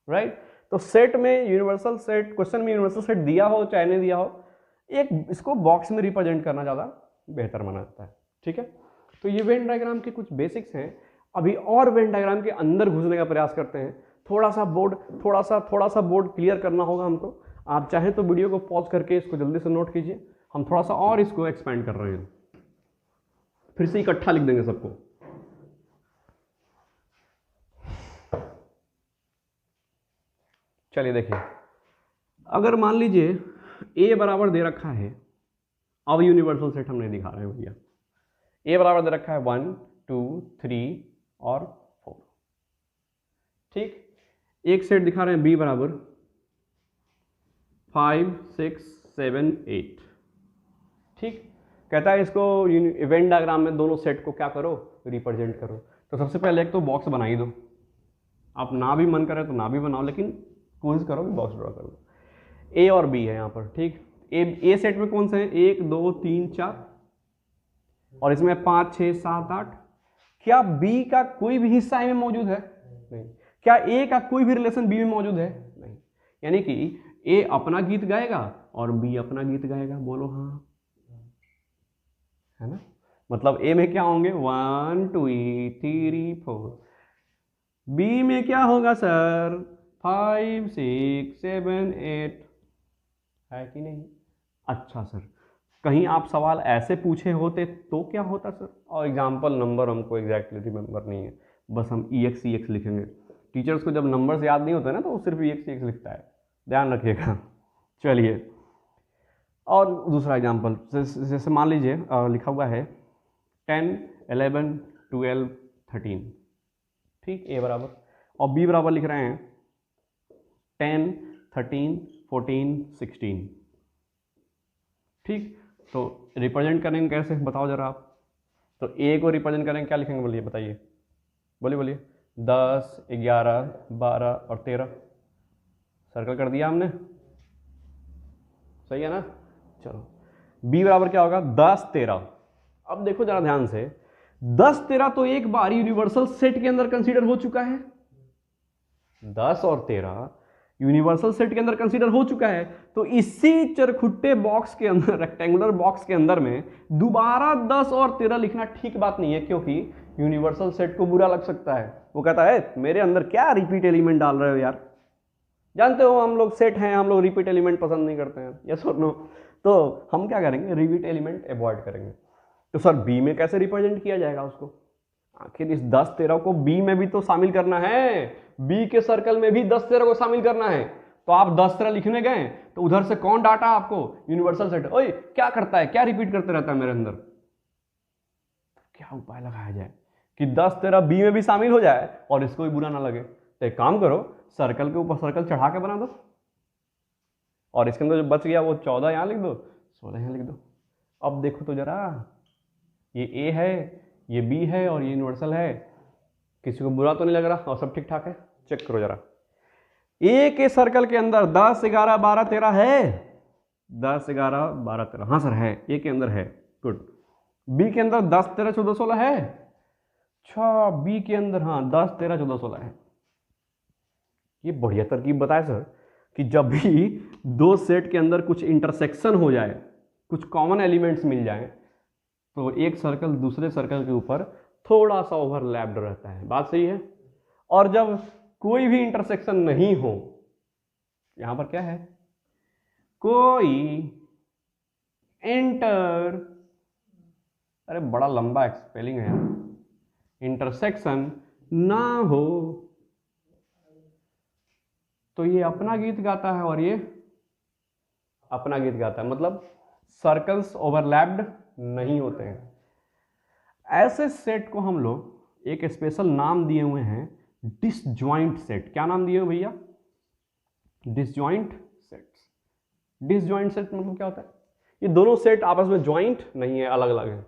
राइट? तो सेट में यूनिवर्सल सेट, क्वेश्चन में यूनिवर्सल सेट दिया हो चाहे नहीं दिया हो, एक इसको बॉक्स में रिप्रेजेंट करना ज़्यादा बेहतर माना जाता है, ठीक है? तो ये वेन डायग्राम के कुछ बेसिक्स हैं। अभी और वेन डायग्राम के अंदर घुसने का प्रयास करते हैं। थोड़ा सा बोर्ड क्लियर करना होगा हमको। आप चाहें तो वीडियो को पॉज करके इसको जल्दी से नोट कीजिए। हम थोड़ा सा और इसको एक्सपेंड कर रहे हैं, फिर से इकट्ठा लिख देंगे सबको। चलिए देखिए, अगर मान लीजिए ए बराबर दे रखा है, अब यूनिवर्सल सेट हम नहीं दिखा रहे हैं भैया। ए बराबर दे रखा है 1 2 3 और 4, ठीक। एक सेट दिखा रहे हैं बी बराबर 5 6 7 8, ठीक। कहता है इसको इवेंट डायग्राम में दोनों सेट को क्या करो, रिप्रेजेंट करो। तो सबसे पहले एक तो बॉक्स बना ही दो। आप ना भी मन करे तो ना भी बनाओ, लेकिन कोशिश करो कि बॉक्स ड्रॉ कर दो। ए और बी है यहाँ पर, ठीक। ए सेट में कौन से हैं, 1 2 3 4, और इसमें 5 6 7 8। क्या बी का कोई भी हिस्सा ए में मौजूद है? नहीं। क्या ए का कोई भी रिलेशन बी में मौजूद है? नहीं। यानी कि ए अपना गीत गाएगा और बी अपना गीत गाएगा। बोलो हाँ, है ना? मतलब ए में क्या होंगे, 1 2 3 4। बी में क्या होगा सर, 5 6 7 8, है कि नहीं? अच्छा सर, कहीं आप सवाल ऐसे पूछे होते तो क्या होता सर? और एग्जाम्पल नंबर हमको एग्जैक्टली रिमेंबर नहीं है, बस हम EX लिखेंगे। टीचर्स को जब नंबर्स याद नहीं होते ना तो वो सिर्फ EX लिखता है, ध्यान रखिएगा। चलिए, और दूसरा एग्जाम्पल, जैसे मान लीजिए लिखा हुआ है 10 11 12 13, ठीक। ए बराबर, और बी बराबर लिख रहे हैं 10 13 14 16, ठीक। तो रिप्रेजेंट करेंगे कैसे, बताओ जरा आप। तो ए को रिप्रेजेंट करेंगे, क्या लिखेंगे बोलिए, बताइए, बोलिए 10 11 12 और 13, सर्कल कर दिया हमने, सही है ना? चलो, बी बराबर क्या होगा, 10 13। अब देखो जरा ध्यान से, 10 13 तो एक बार यूनिवर्सल सेट के अंदर कंसीडर हो चुका है। 10 और 13 यूनिवर्सल सेट के अंदर कंसीडर हो चुका है। तो इसी चरखुट्टे बॉक्स के अंदर, रेक्टेंगुलर बॉक्स के अंदर में दोबारा 10 और 13 लिखना ठीक बात नहीं है, क्योंकि यूनिवर्सल सेट को बुरा लग सकता है। वो कहता है मेरे अंदर क्या रिपीट एलिमेंट डाल रहे हो यार, जानते हो हम लोग सेट हैं, हम लोग रिपीट एलिमेंट पसंद नहीं करते हैं, यस और नो? तो हम क्या करेंगे, रिपीट एलिमेंट अवॉइड करेंगे। तो सर बी में कैसे रिप्रेजेंट किया जाएगा उसको? आखिर इस 10 13 को बी में भी तो शामिल करना है, बी के सर्कल में भी 10 13 को शामिल करना है। तो आप 10 13 लिखने गए तो उधर से कौन डाटा आपको, यूनिवर्सल सेट। ओए क्या करता है, क्या रिपीट करते रहता है मेरे अंदर? क्या उपाय लगाया जाए कि 10 13 बी में भी शामिल हो जाए और इसको भी बुरा ना लगे? तो एक काम करो, सर्कल के ऊपर सर्कल चढ़ा के बना दो, और इसके अंदर जो बच गया वो 14 यहाँ लिख दो, 16 यहाँ लिख दो। अब देखो तो जरा, ये ए है, ये बी है और ये यूनिवर्सल है, किसी को बुरा तो नहीं लग रहा और सब ठीक ठाक है? चेक करो जरा, ए के सर्कल के अंदर 10 11 12 13 है, 10 11 12 13, हाँ सर है, ए के अंदर है, गुड। बी के अंदर 10 13 14 16 है, अच्छा बी के अंदर हाँ 10 13 14 16 है। ये बढ़िया तरकीब बताए सर कि जब भी दो सेट के अंदर कुछ इंटरसेक्शन हो जाए, कुछ कॉमन एलिमेंट्स मिल जाए, तो एक सर्कल दूसरे सर्कल के ऊपर थोड़ा सा ओवरलैप्ड रहता है, बात सही है। और जब कोई भी इंटरसेक्शन नहीं हो, यहां पर क्या है, कोई इंटर, अरे बड़ा लंबा स्पेलिंग है यार, इंटरसेक्शन ना हो, तो ये अपना गीत गाता है और ये अपना गीत गाता है, मतलब सर्कल्स ओवरलैप्ड नहीं होते हैं। ऐसे सेट को हम लोग एक स्पेशल नाम दिए हुए हैं, डिसजॉइंट सेट। क्या नाम दिए हो भैया? Disjoint sets. डिसजॉइंट सेट मतलब क्या होता है? ये दोनों सेट आपस में ज्वाइंट नहीं है, अलग अलग है,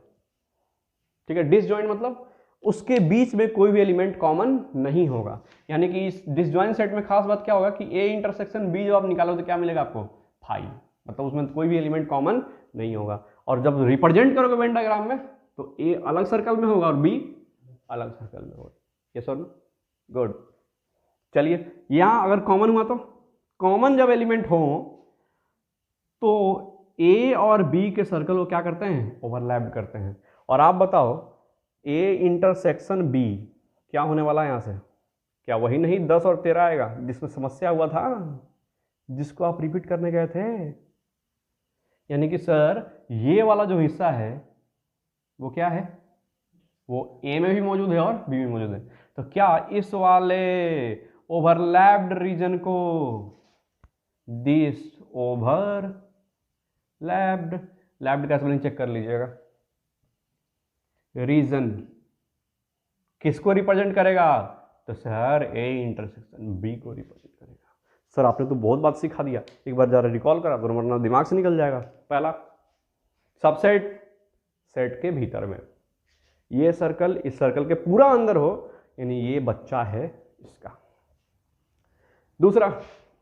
ठीक है। डिसजॉइंट मतलब उसके बीच में कोई भी एलिमेंट कॉमन नहीं होगा, यानी कि इस डिसजॉइंट सेट में खास बात क्या होगा कि ए इंटरसेक्शन बी जब आप निकालो तो क्या मिलेगा आपको? 5, मतलब उसमें कोई भी एलिमेंट कॉमन नहीं होगा। और जब रिप्रेजेंट करोगे वेन डायग्राम में तो ए अलग सर्कल में होगा और बी अलग सर्कल में होगा। ये सर गुड। चलिए यहां अगर कॉमन हुआ तो कॉमन जब एलिमेंट हो तो ए और बी के सर्कल को क्या करते हैं? ओवरलैप करते हैं। और आप बताओ ए इंटरसेक्शन बी क्या होने वाला है यहां से? क्या वही नहीं 10 और 13 आएगा जिसमें समस्या हुआ था, जिसको आप रिपीट करने गए थे? यानी कि सर ये वाला जो हिस्सा है वो क्या है? वो ए में भी मौजूद है और बी में मौजूद है। तो क्या इस वाले ओवरलैप्ड रीजन को दिस ओवरलैप्ड, लैप्ड का स्पेलिंग चेक कर लीजिएगा, रीजन किसको रिप्रेजेंट करेगा? तो सर ए इंटरसेक्शन बी को रिप्रेजेंट करेगा। सर आपने तो बहुत बात सिखा दिया, एक बार जरा रिकॉल करा तो वरना दिमाग से निकल जाएगा। पहला सबसेट, सेट के भीतर में ये सर्कल इस सर्कल के पूरा अंदर हो, यानी ये बच्चा है इसका। दूसरा,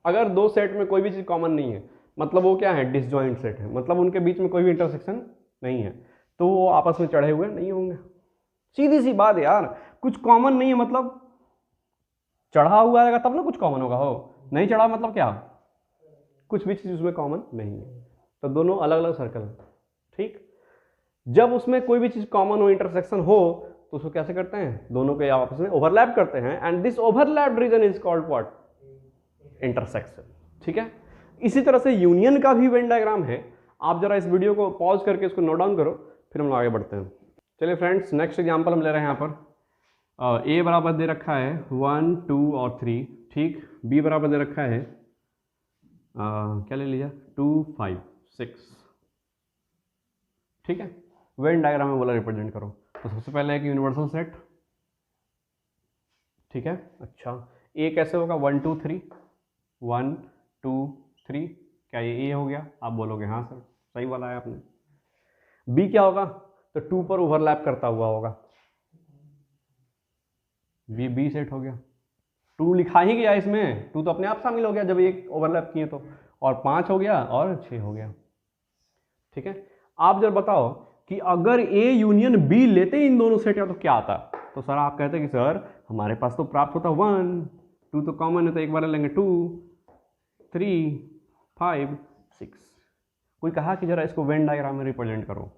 अगर दो सेट में कोई भी चीज कॉमन नहीं है, मतलब वो क्या है? डिसजॉइंट सेट है, मतलब उनके बीच में कोई भी इंटरसेक्शन नहीं है, तो वो आपस में चढ़े हुए नहीं होंगे। सीधी सी बात यार, कुछ कॉमन नहीं है मतलब चढ़ा हुआ आएगा तब ना कुछ कॉमन होगा, हो नहीं चढ़ा मतलब क्या? कुछ भी चीज उसमें कॉमन नहीं है, तो दोनों अलग अलग सर्कल है, ठीक। जब उसमें कोई भी चीज कॉमन हो, इंटरसेक्शन हो, तो उसको कैसे करते हैं? दोनों के आपस में ओवरलैप करते हैं, and this overlapped region is called what? Intersection, ठीक है। इसी तरह से यूनियन का भी वेन डायग्राम है। आप जरा इस वीडियो को पॉज करके इसको नोट डाउन करो, फिर हम आगे बढ़ते हैं। चलिए फ्रेंड्स, नेक्स्ट एग्जांपल हम ले रहे हैं यहाँ पर। ए बराबर दे रखा है 1, 2 और 3, ठीक। बी बराबर दे रखा है क्या ले लीजिए 2, 5, 6, ठीक है। वेन डायग्राम में बोला रिप्रेजेंट करो, तो सबसे पहले एक यूनिवर्सल सेट, ठीक है। अच्छा ए कैसे होगा? 1, 2, 3, 1, 2, 3, क्या ये ए हो गया? आप बोलोगे हाँ सर सही वाला है आपने। बी क्या होगा? तो 2 पर ओवरलैप करता हुआ होगा, बी सेट हो गया। 2 लिखा ही गया इसमें, 2 तो अपने आप शामिल हो गया जब एक ओवरलैप किए तो, और 5 हो गया और 6 हो गया, ठीक है। आप जब बताओ कि अगर ए यूनियन बी लेते इन दोनों सेट तो क्या आता? तो सर आप कहते कि सर हमारे पास तो प्राप्त होता 1, 2 तो कॉमन है तो एक बार लेंगे 2, 3, 5, 6। कोई कहा कि जरा इसको वेन डायग्राम में रिप्रेजेंट करो।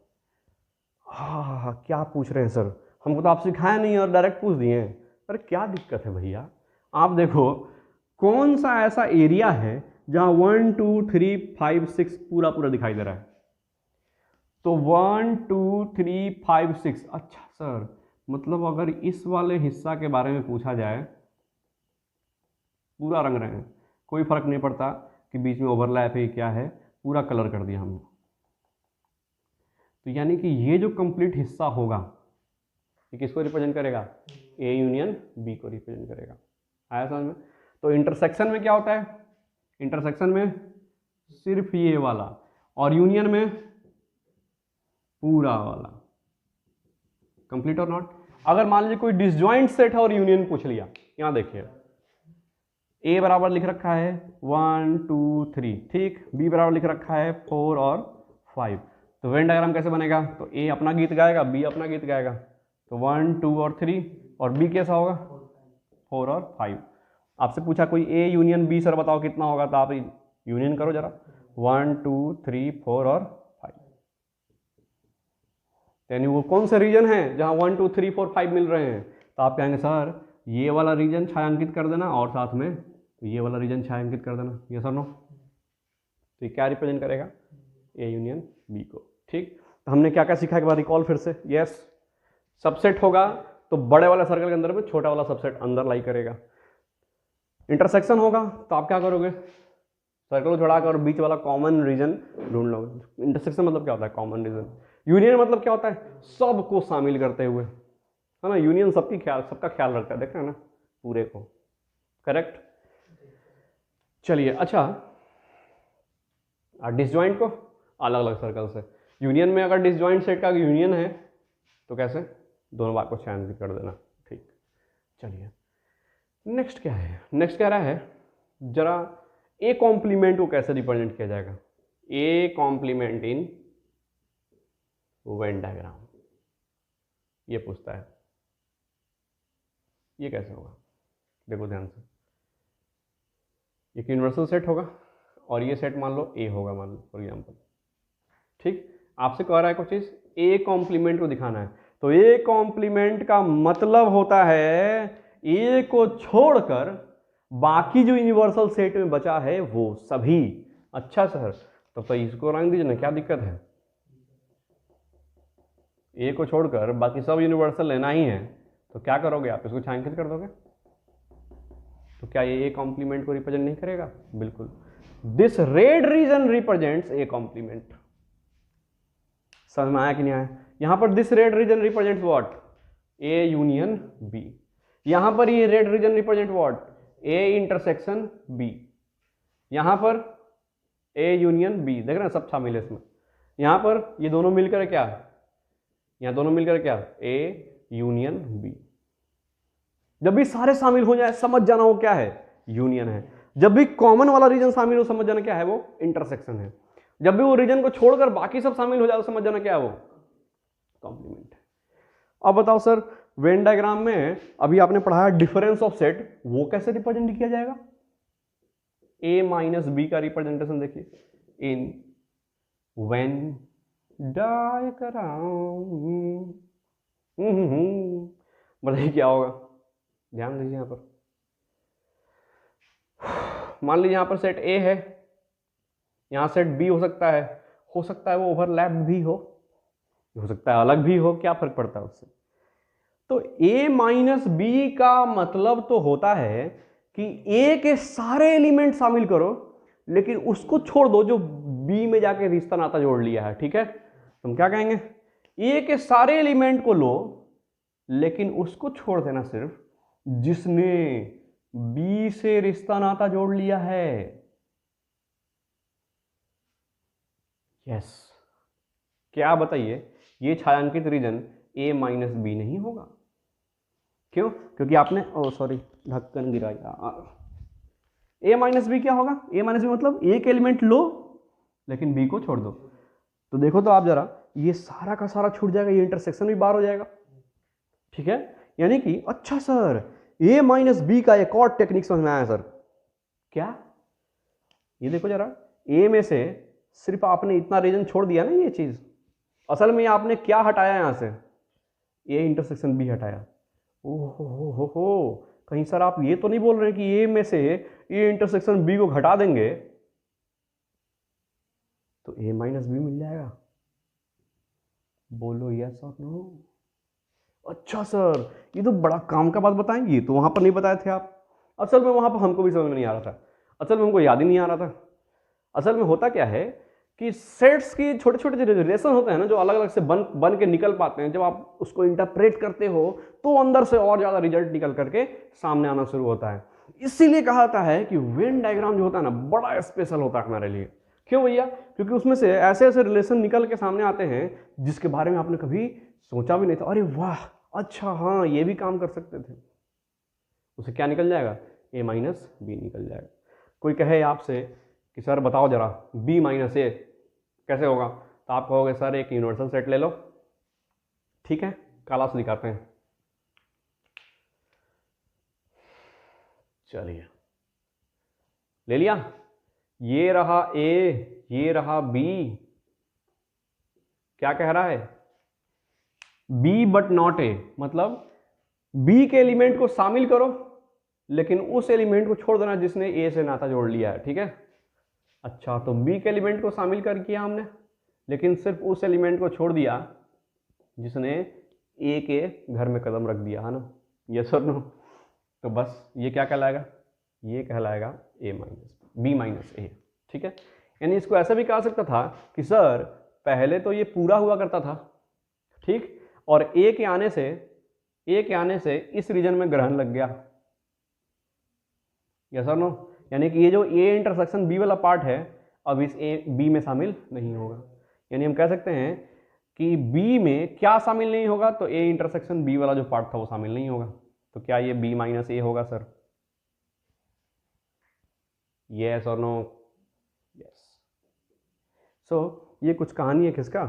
हाँ क्या पूछ रहे हैं सर, हमको तो आप सिखाया नहीं और डायरेक्ट पूछ दिए। अरे क्या दिक्कत है भैया, आप देखो कौन सा ऐसा एरिया है जहां 1, 2, 3, 5, 6 पूरा पूरा दिखाई दे रहा है? तो 1, 2, 3, 5, 6। अच्छा सर, मतलब अगर इस वाले हिस्सा के बारे में पूछा जाए, पूरा रंग रहे हैं, कोई फर्क नहीं पड़ता कि बीच में ओवरलैप है क्या है, पूरा कलर कर दिया हमने। तो यानी कि ये जो कंप्लीट हिस्सा होगा ये किसको रिप्रेजेंट करेगा? ए यूनियन बी को रिप्रेजेंट करेगा। आया समझ में? तो इंटरसेक्शन में क्या होता है? इंटरसेक्शन में सिर्फ ये वाला, और यूनियन में पूरा वाला। कंप्लीट और नॉट? अगर मान लीजिए कोई डिसजॉइंट सेट है और यूनियन पूछ लिया, यहां देखिए ए बराबर लिख रखा है 1, 2, 3, ठीक। बी बराबर लिख रखा है 4 और 5, तो वेन डायग्राम कैसे बनेगा? तो ए अपना गीत गाएगा, बी अपना गीत गाएगा, तो 1, 2 और 3, और बी कैसा होगा? 4 और 5। आपसे पूछा कोई ए यूनियन बी सर बताओ कितना होगा, तो आप यूनियन करो जरा, 1, 2, 3, 4 और 5। यानी वो कौन से रीजन है जहां 1, 2, 3, 4, 5 मिल रहे हैं? तो आप कहेंगे सर ये वाला रीजन छायांकित कर देना और साथ में ये वाला रीजन छायांकित कर देना, ये सर नो। तो ये क्या रिप्रेजेंट करेगा, ए यूनियन बी को। ठीक, तो हमने क्या क्या सीखा एक बार रिकॉल फिर से। यस, सबसेट होगा तो बड़े वाले सर्कल के अंदर में छोटा वाला सबसेट अंदर लाई करेगा। इंटरसेक्शन होगा तो आप क्या करोगे, सर्कल को छोड़ाकर बीच वाला कॉमन रीजन ढूंढ लोगे। इंटरसेक्शन मतलब क्या होता है, कॉमन रीजन। यूनियन मतलब क्या होता है, सबको शामिल करते हुए, है ना। यूनियन सबका ख्याल रखता है, देख रहे हैं ना, पूरे को। करेक्ट। चलिए, अच्छा डिसजॉइंट को अलग अलग सर्कल से। यूनियन में अगर डिसजॉइंट सेट का यूनियन है तो कैसे, दोनों बात को छायांकित कर देना। ठीक, चलिए नेक्स्ट क्या है, नेक्स्ट कह रहा है जरा ए कॉम्प्लीमेंट को कैसे रिप्रेजेंट किया जाएगा, A complement in Venn diagram, ये पूछता है। ये कैसे होगा, देखो ध्यान से, एक यूनिवर्सल सेट होगा और ये सेट मान लो ए होगा, मान लो फॉर एग्जांपल। ठीक, आपसे कह रहा है कुछ चीज, ए कॉम्प्लीमेंट को दिखाना है। तो ए कॉम्प्लीमेंट का मतलब होता है ए को छोड़कर बाकी जो यूनिवर्सल सेट में बचा है वो सभी। अच्छा सर, तो इसको रंग दीजिए ना, क्या दिक्कत है। ए को छोड़कर बाकी सब यूनिवर्सल लेना ही है, तो क्या करोगे आप, इसको छायांकित कर दोगे। तो क्या ये ए कॉम्प्लीमेंट को रिप्रेजेंट नहीं करेगा, बिल्कुल। This red region represents A complement. समझ में आया कि नहीं आया। यहां पर this red region represents what, A union B. यहां पर ये red region represent what, A intersection B. यहां पर ए यूनियन बी, देख रहे हैं सब शामिल है इसमें। यहां पर ये दोनों मिलकर क्या, यहां दोनों मिलकर क्या, ए यूनियन बी। जब भी सारे शामिल हो जाए समझ जाना वो क्या है, यूनियन है। जब भी कॉमन वाला रीजन शामिल हो समझ जाना क्या है, वो इंटरसेक्शन है। जब भी वो रीजन को छोड़कर बाकी सब शामिल हो जाए समझ जाना क्या है, वो कॉम्प्लीमेंट है। अब बताओ सर, वेन डायग्राम में अभी आपने पढ़ाया डिफरेंस ऑफ सेट, वो कैसे रिप्रेजेंट किया जाएगा। ए माइनस बी का रिप्रेजेंटेशन देखिए, इन वेन डायग्राम। बताइए क्या होगा, ध्यान दीजिए यहां पर। मान लीजिए यहां पर सेट ए है, यहां सेट बी हो सकता है वो ओवरलैप भी हो सकता है अलग भी हो, क्या फर्क पड़ता है उससे। तो a माइनस बी का मतलब तो होता है कि a के सारे एलिमेंट शामिल करो लेकिन उसको छोड़ दो जो b में जाके रिश्ता नाता जोड़ लिया है। ठीक है, तुम क्या कहेंगे, a के सारे एलिमेंट को लो लेकिन उसको छोड़ देना सिर्फ जिसने b से रिश्ता नाता जोड़ लिया है। यस, क्या बताइए, ये छायांकित रीजन a माइनस बी नहीं होगा। क्यों, क्योंकि आपने सॉरी ढक्कन गिराया। a माइनस बी क्या होगा, a माइनस बी मतलब एक एलिमेंट लो लेकिन b को छोड़ दो। तो देखो तो आप जरा, ये सारा का सारा छूट जाएगा, ये इंटरसेक्शन भी बाहर हो जाएगा। ठीक है, यानी कि अच्छा सर a माइनस बी का एक और टेक्निक समझ में आया सर। क्या, ये देखो जरा, a में से सिर्फ आपने इतना रीजन छोड़ दिया ना, ये चीज असल में आपने क्या हटाया यहां से, a इंटरसेक्शन b हटाया। ओहो हो, कहीं सर आप ये तो नहीं बोल रहे कि ए में से ए इंटरसेक्शन बी को घटा देंगे तो ए माइनस बी मिल जाएगा। बोलो यस और नो। अच्छा सर, ये तो बड़ा काम का बात बताएंगे, ये तो वहां पर नहीं बताए थे आप। असल में वहां पर हमको भी समझ में नहीं आ रहा था, असल में हमको याद ही नहीं आ रहा था। असल में होता क्या है कि सेट्स की छोटे छोटे जो रिलेशन होते हैं ना, जो अलग अलग से बन के निकल पाते हैं, जब आप उसको इंटरप्रेट करते हो तो अंदर से और ज्यादा रिजल्ट निकल करके सामने आना शुरू होता है। इसीलिए कहा जाता है कि वेन डायग्राम जो होता है ना, बड़ा स्पेशल होता है हमारे लिए। क्यों भैया, क्योंकि उसमें से ऐसे ऐसे रिलेशन निकल के सामने आते हैं जिसके बारे में आपने कभी सोचा भी नहीं था। अरे वाह, अच्छा हाँ, ये भी काम कर सकते थे। उसे क्या निकल जाएगा, ए माइनस बी निकल जाएगा। कोई कहे आपसे कि सर बताओ जरा बी माइनस ए कैसे होगा, तो आप कहोगे सर एक यूनिवर्सल सेट ले लो। ठीक है, काला से दिखाते हैं। चलिए, ले लिया, ये रहा ए, ये रहा बी। क्या कह रहा है, बी बट नॉट ए, मतलब बी के एलिमेंट को शामिल करो, लेकिन उस एलिमेंट को छोड़ देना जिसने ए से नाता जोड़ लिया है, ठीक है। अच्छा, तो बी के एलिमेंट को शामिल कर किया हमने, लेकिन सिर्फ उस एलिमेंट को छोड़ दिया जिसने ए के घर में कदम रख दिया, है ना, यस और नो। तो बस ये क्या कहलाएगा, ये कहलाएगा ए माइनस बी माइनस ए, ठीक है। यानी इसको ऐसा भी कहा सकता था कि सर पहले तो ये पूरा हुआ करता था, ठीक, और ए के आने से इस रीजन में ग्रहण लग गया, यस और नो। यानी कि ये जो ए इंटरसेक्शन बी वाला पार्ट है अब इस ए बी में शामिल नहीं होगा। यानी हम कह सकते हैं कि बी में क्या शामिल नहीं होगा, तो ए इंटरसेक्शन बी वाला जो पार्ट था वो शामिल नहीं होगा। तो क्या ये बी माइनस ए होगा सर, यस और नो, यस। सो ये कुछ कहानी है किसका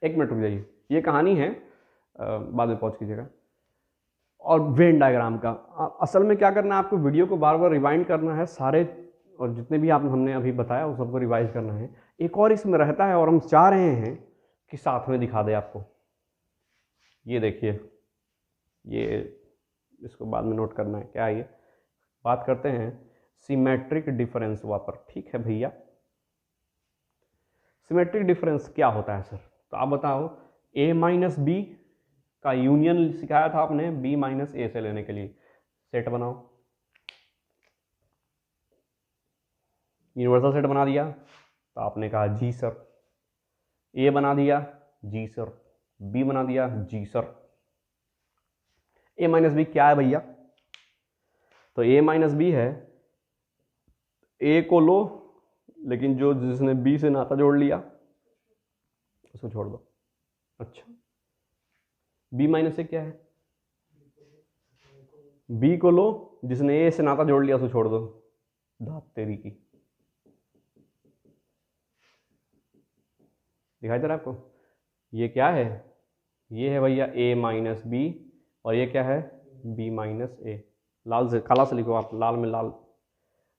एक मिनट रुक जाइए, ये कहानी है बाद में पहुंच कीजिएगा। और वेन डायग्राम का असल में क्या करना है, आपको वीडियो को बार बार रिवाइंड करना है सारे, और जितने भी आप हमने अभी बताया वो सबको रिवाइज करना है। एक और इसमें रहता है और हम चाह रहे हैं कि साथ में दिखा दे आपको। ये देखिए, ये इसको बाद में नोट करना है, क्या है ये, बात करते हैं सिमेट्रिक डिफरेंस वापर, ठीक है भैया। सिमेट्रिक डिफरेंस क्या होता है सर, तो आप बताओ। ए माइनस बी का यूनियन सिखाया था आपने बी माइनस ए से लेने के लिए, सेट बनाओ, यूनिवर्सल सेट बना दिया तो आपने कहा जी सर। ए बना दिया जी सर, बी बना दिया जी सर। ए माइनस बी क्या है भैया, तो ए माइनस बी है, ए को लो लेकिन जो जिसने बी से नाता जोड़ लिया उसको छोड़ दो। अच्छा, बी माइनस ए क्या है, बी को लो जिसने ए से नाता जोड़ लिया उसको छोड़ दो। धात तेरी की, दिखाई दे रहा है आपको, ये क्या है, ये है भैया ए माइनस बी, और ये क्या है बी माइनस ए। लाल से काला से लिखो आप, लाल में लाल,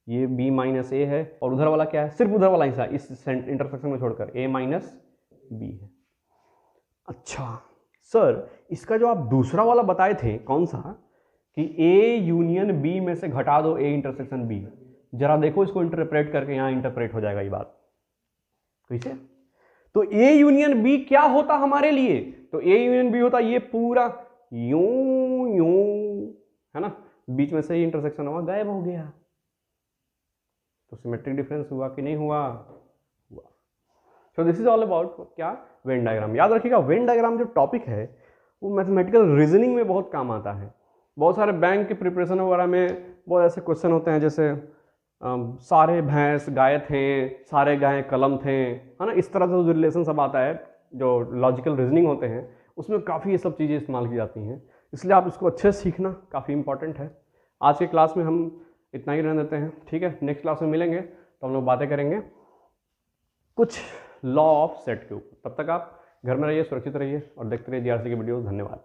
ये बी माइनस ए है, और उधर वाला क्या है, सिर्फ उधर वाला हिस्सा इस इंटरसेक्शन में छोड़कर ए माइनस बी है। अच्छा सर, इसका जो आप दूसरा वाला बताए थे कौन सा, कि ए यूनियन बी में से घटा दो ए इंटरसेक्शन बी, जरा देखो इसको इंटरप्रेट करके, यहां इंटरप्रेट हो जाएगा ये बात कैसे। तो ए यूनियन बी क्या होता हमारे लिए, तो ए यूनियन बी होता ये पूरा यूं यूं, है ना, बीच में से ही इंटरसेक्शन हुआ, गायब हो गया। तो सिमेट्रिक डिफरेंस हुआ कि नहीं हुआ, हुआ। So this is all about क्या, वेन डायग्राम। याद रखिएगा वेन डायग्राम जो टॉपिक है वो मैथमेटिकल रीजनिंग में बहुत काम आता है। बहुत सारे बैंक के प्रिपरेशन वगैरह में बहुत ऐसे क्वेश्चन होते हैं, जैसे सारे भैंस गाय थे, सारे गाय कलम थे, है ना, इस तरह से जो रिलेशन सब आता है, जो लॉजिकल रीजनिंग होते हैं उसमें काफ़ी ये सब चीज़ें इस्तेमाल की जाती हैं। इसलिए आप इसको अच्छे से सीखना काफ़ी इंपॉर्टेंट है। आज के क्लास में हम इतना ही रहने देते हैं, ठीक है। नेक्स्ट क्लास में मिलेंगे तो हम लोग बातें करेंगे कुछ लॉ ऑफ सेट के ऊपर। तब तक आप घर में रहिए, सुरक्षित रहिए और देखते रहिए जीआरसी की वीडियो। धन्यवाद।